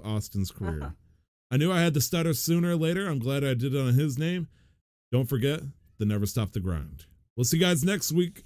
Austin's career. I knew I had to stutter sooner or later. I'm glad I did it on his name. Don't forget, the never stop the grind. We'll see you guys next week.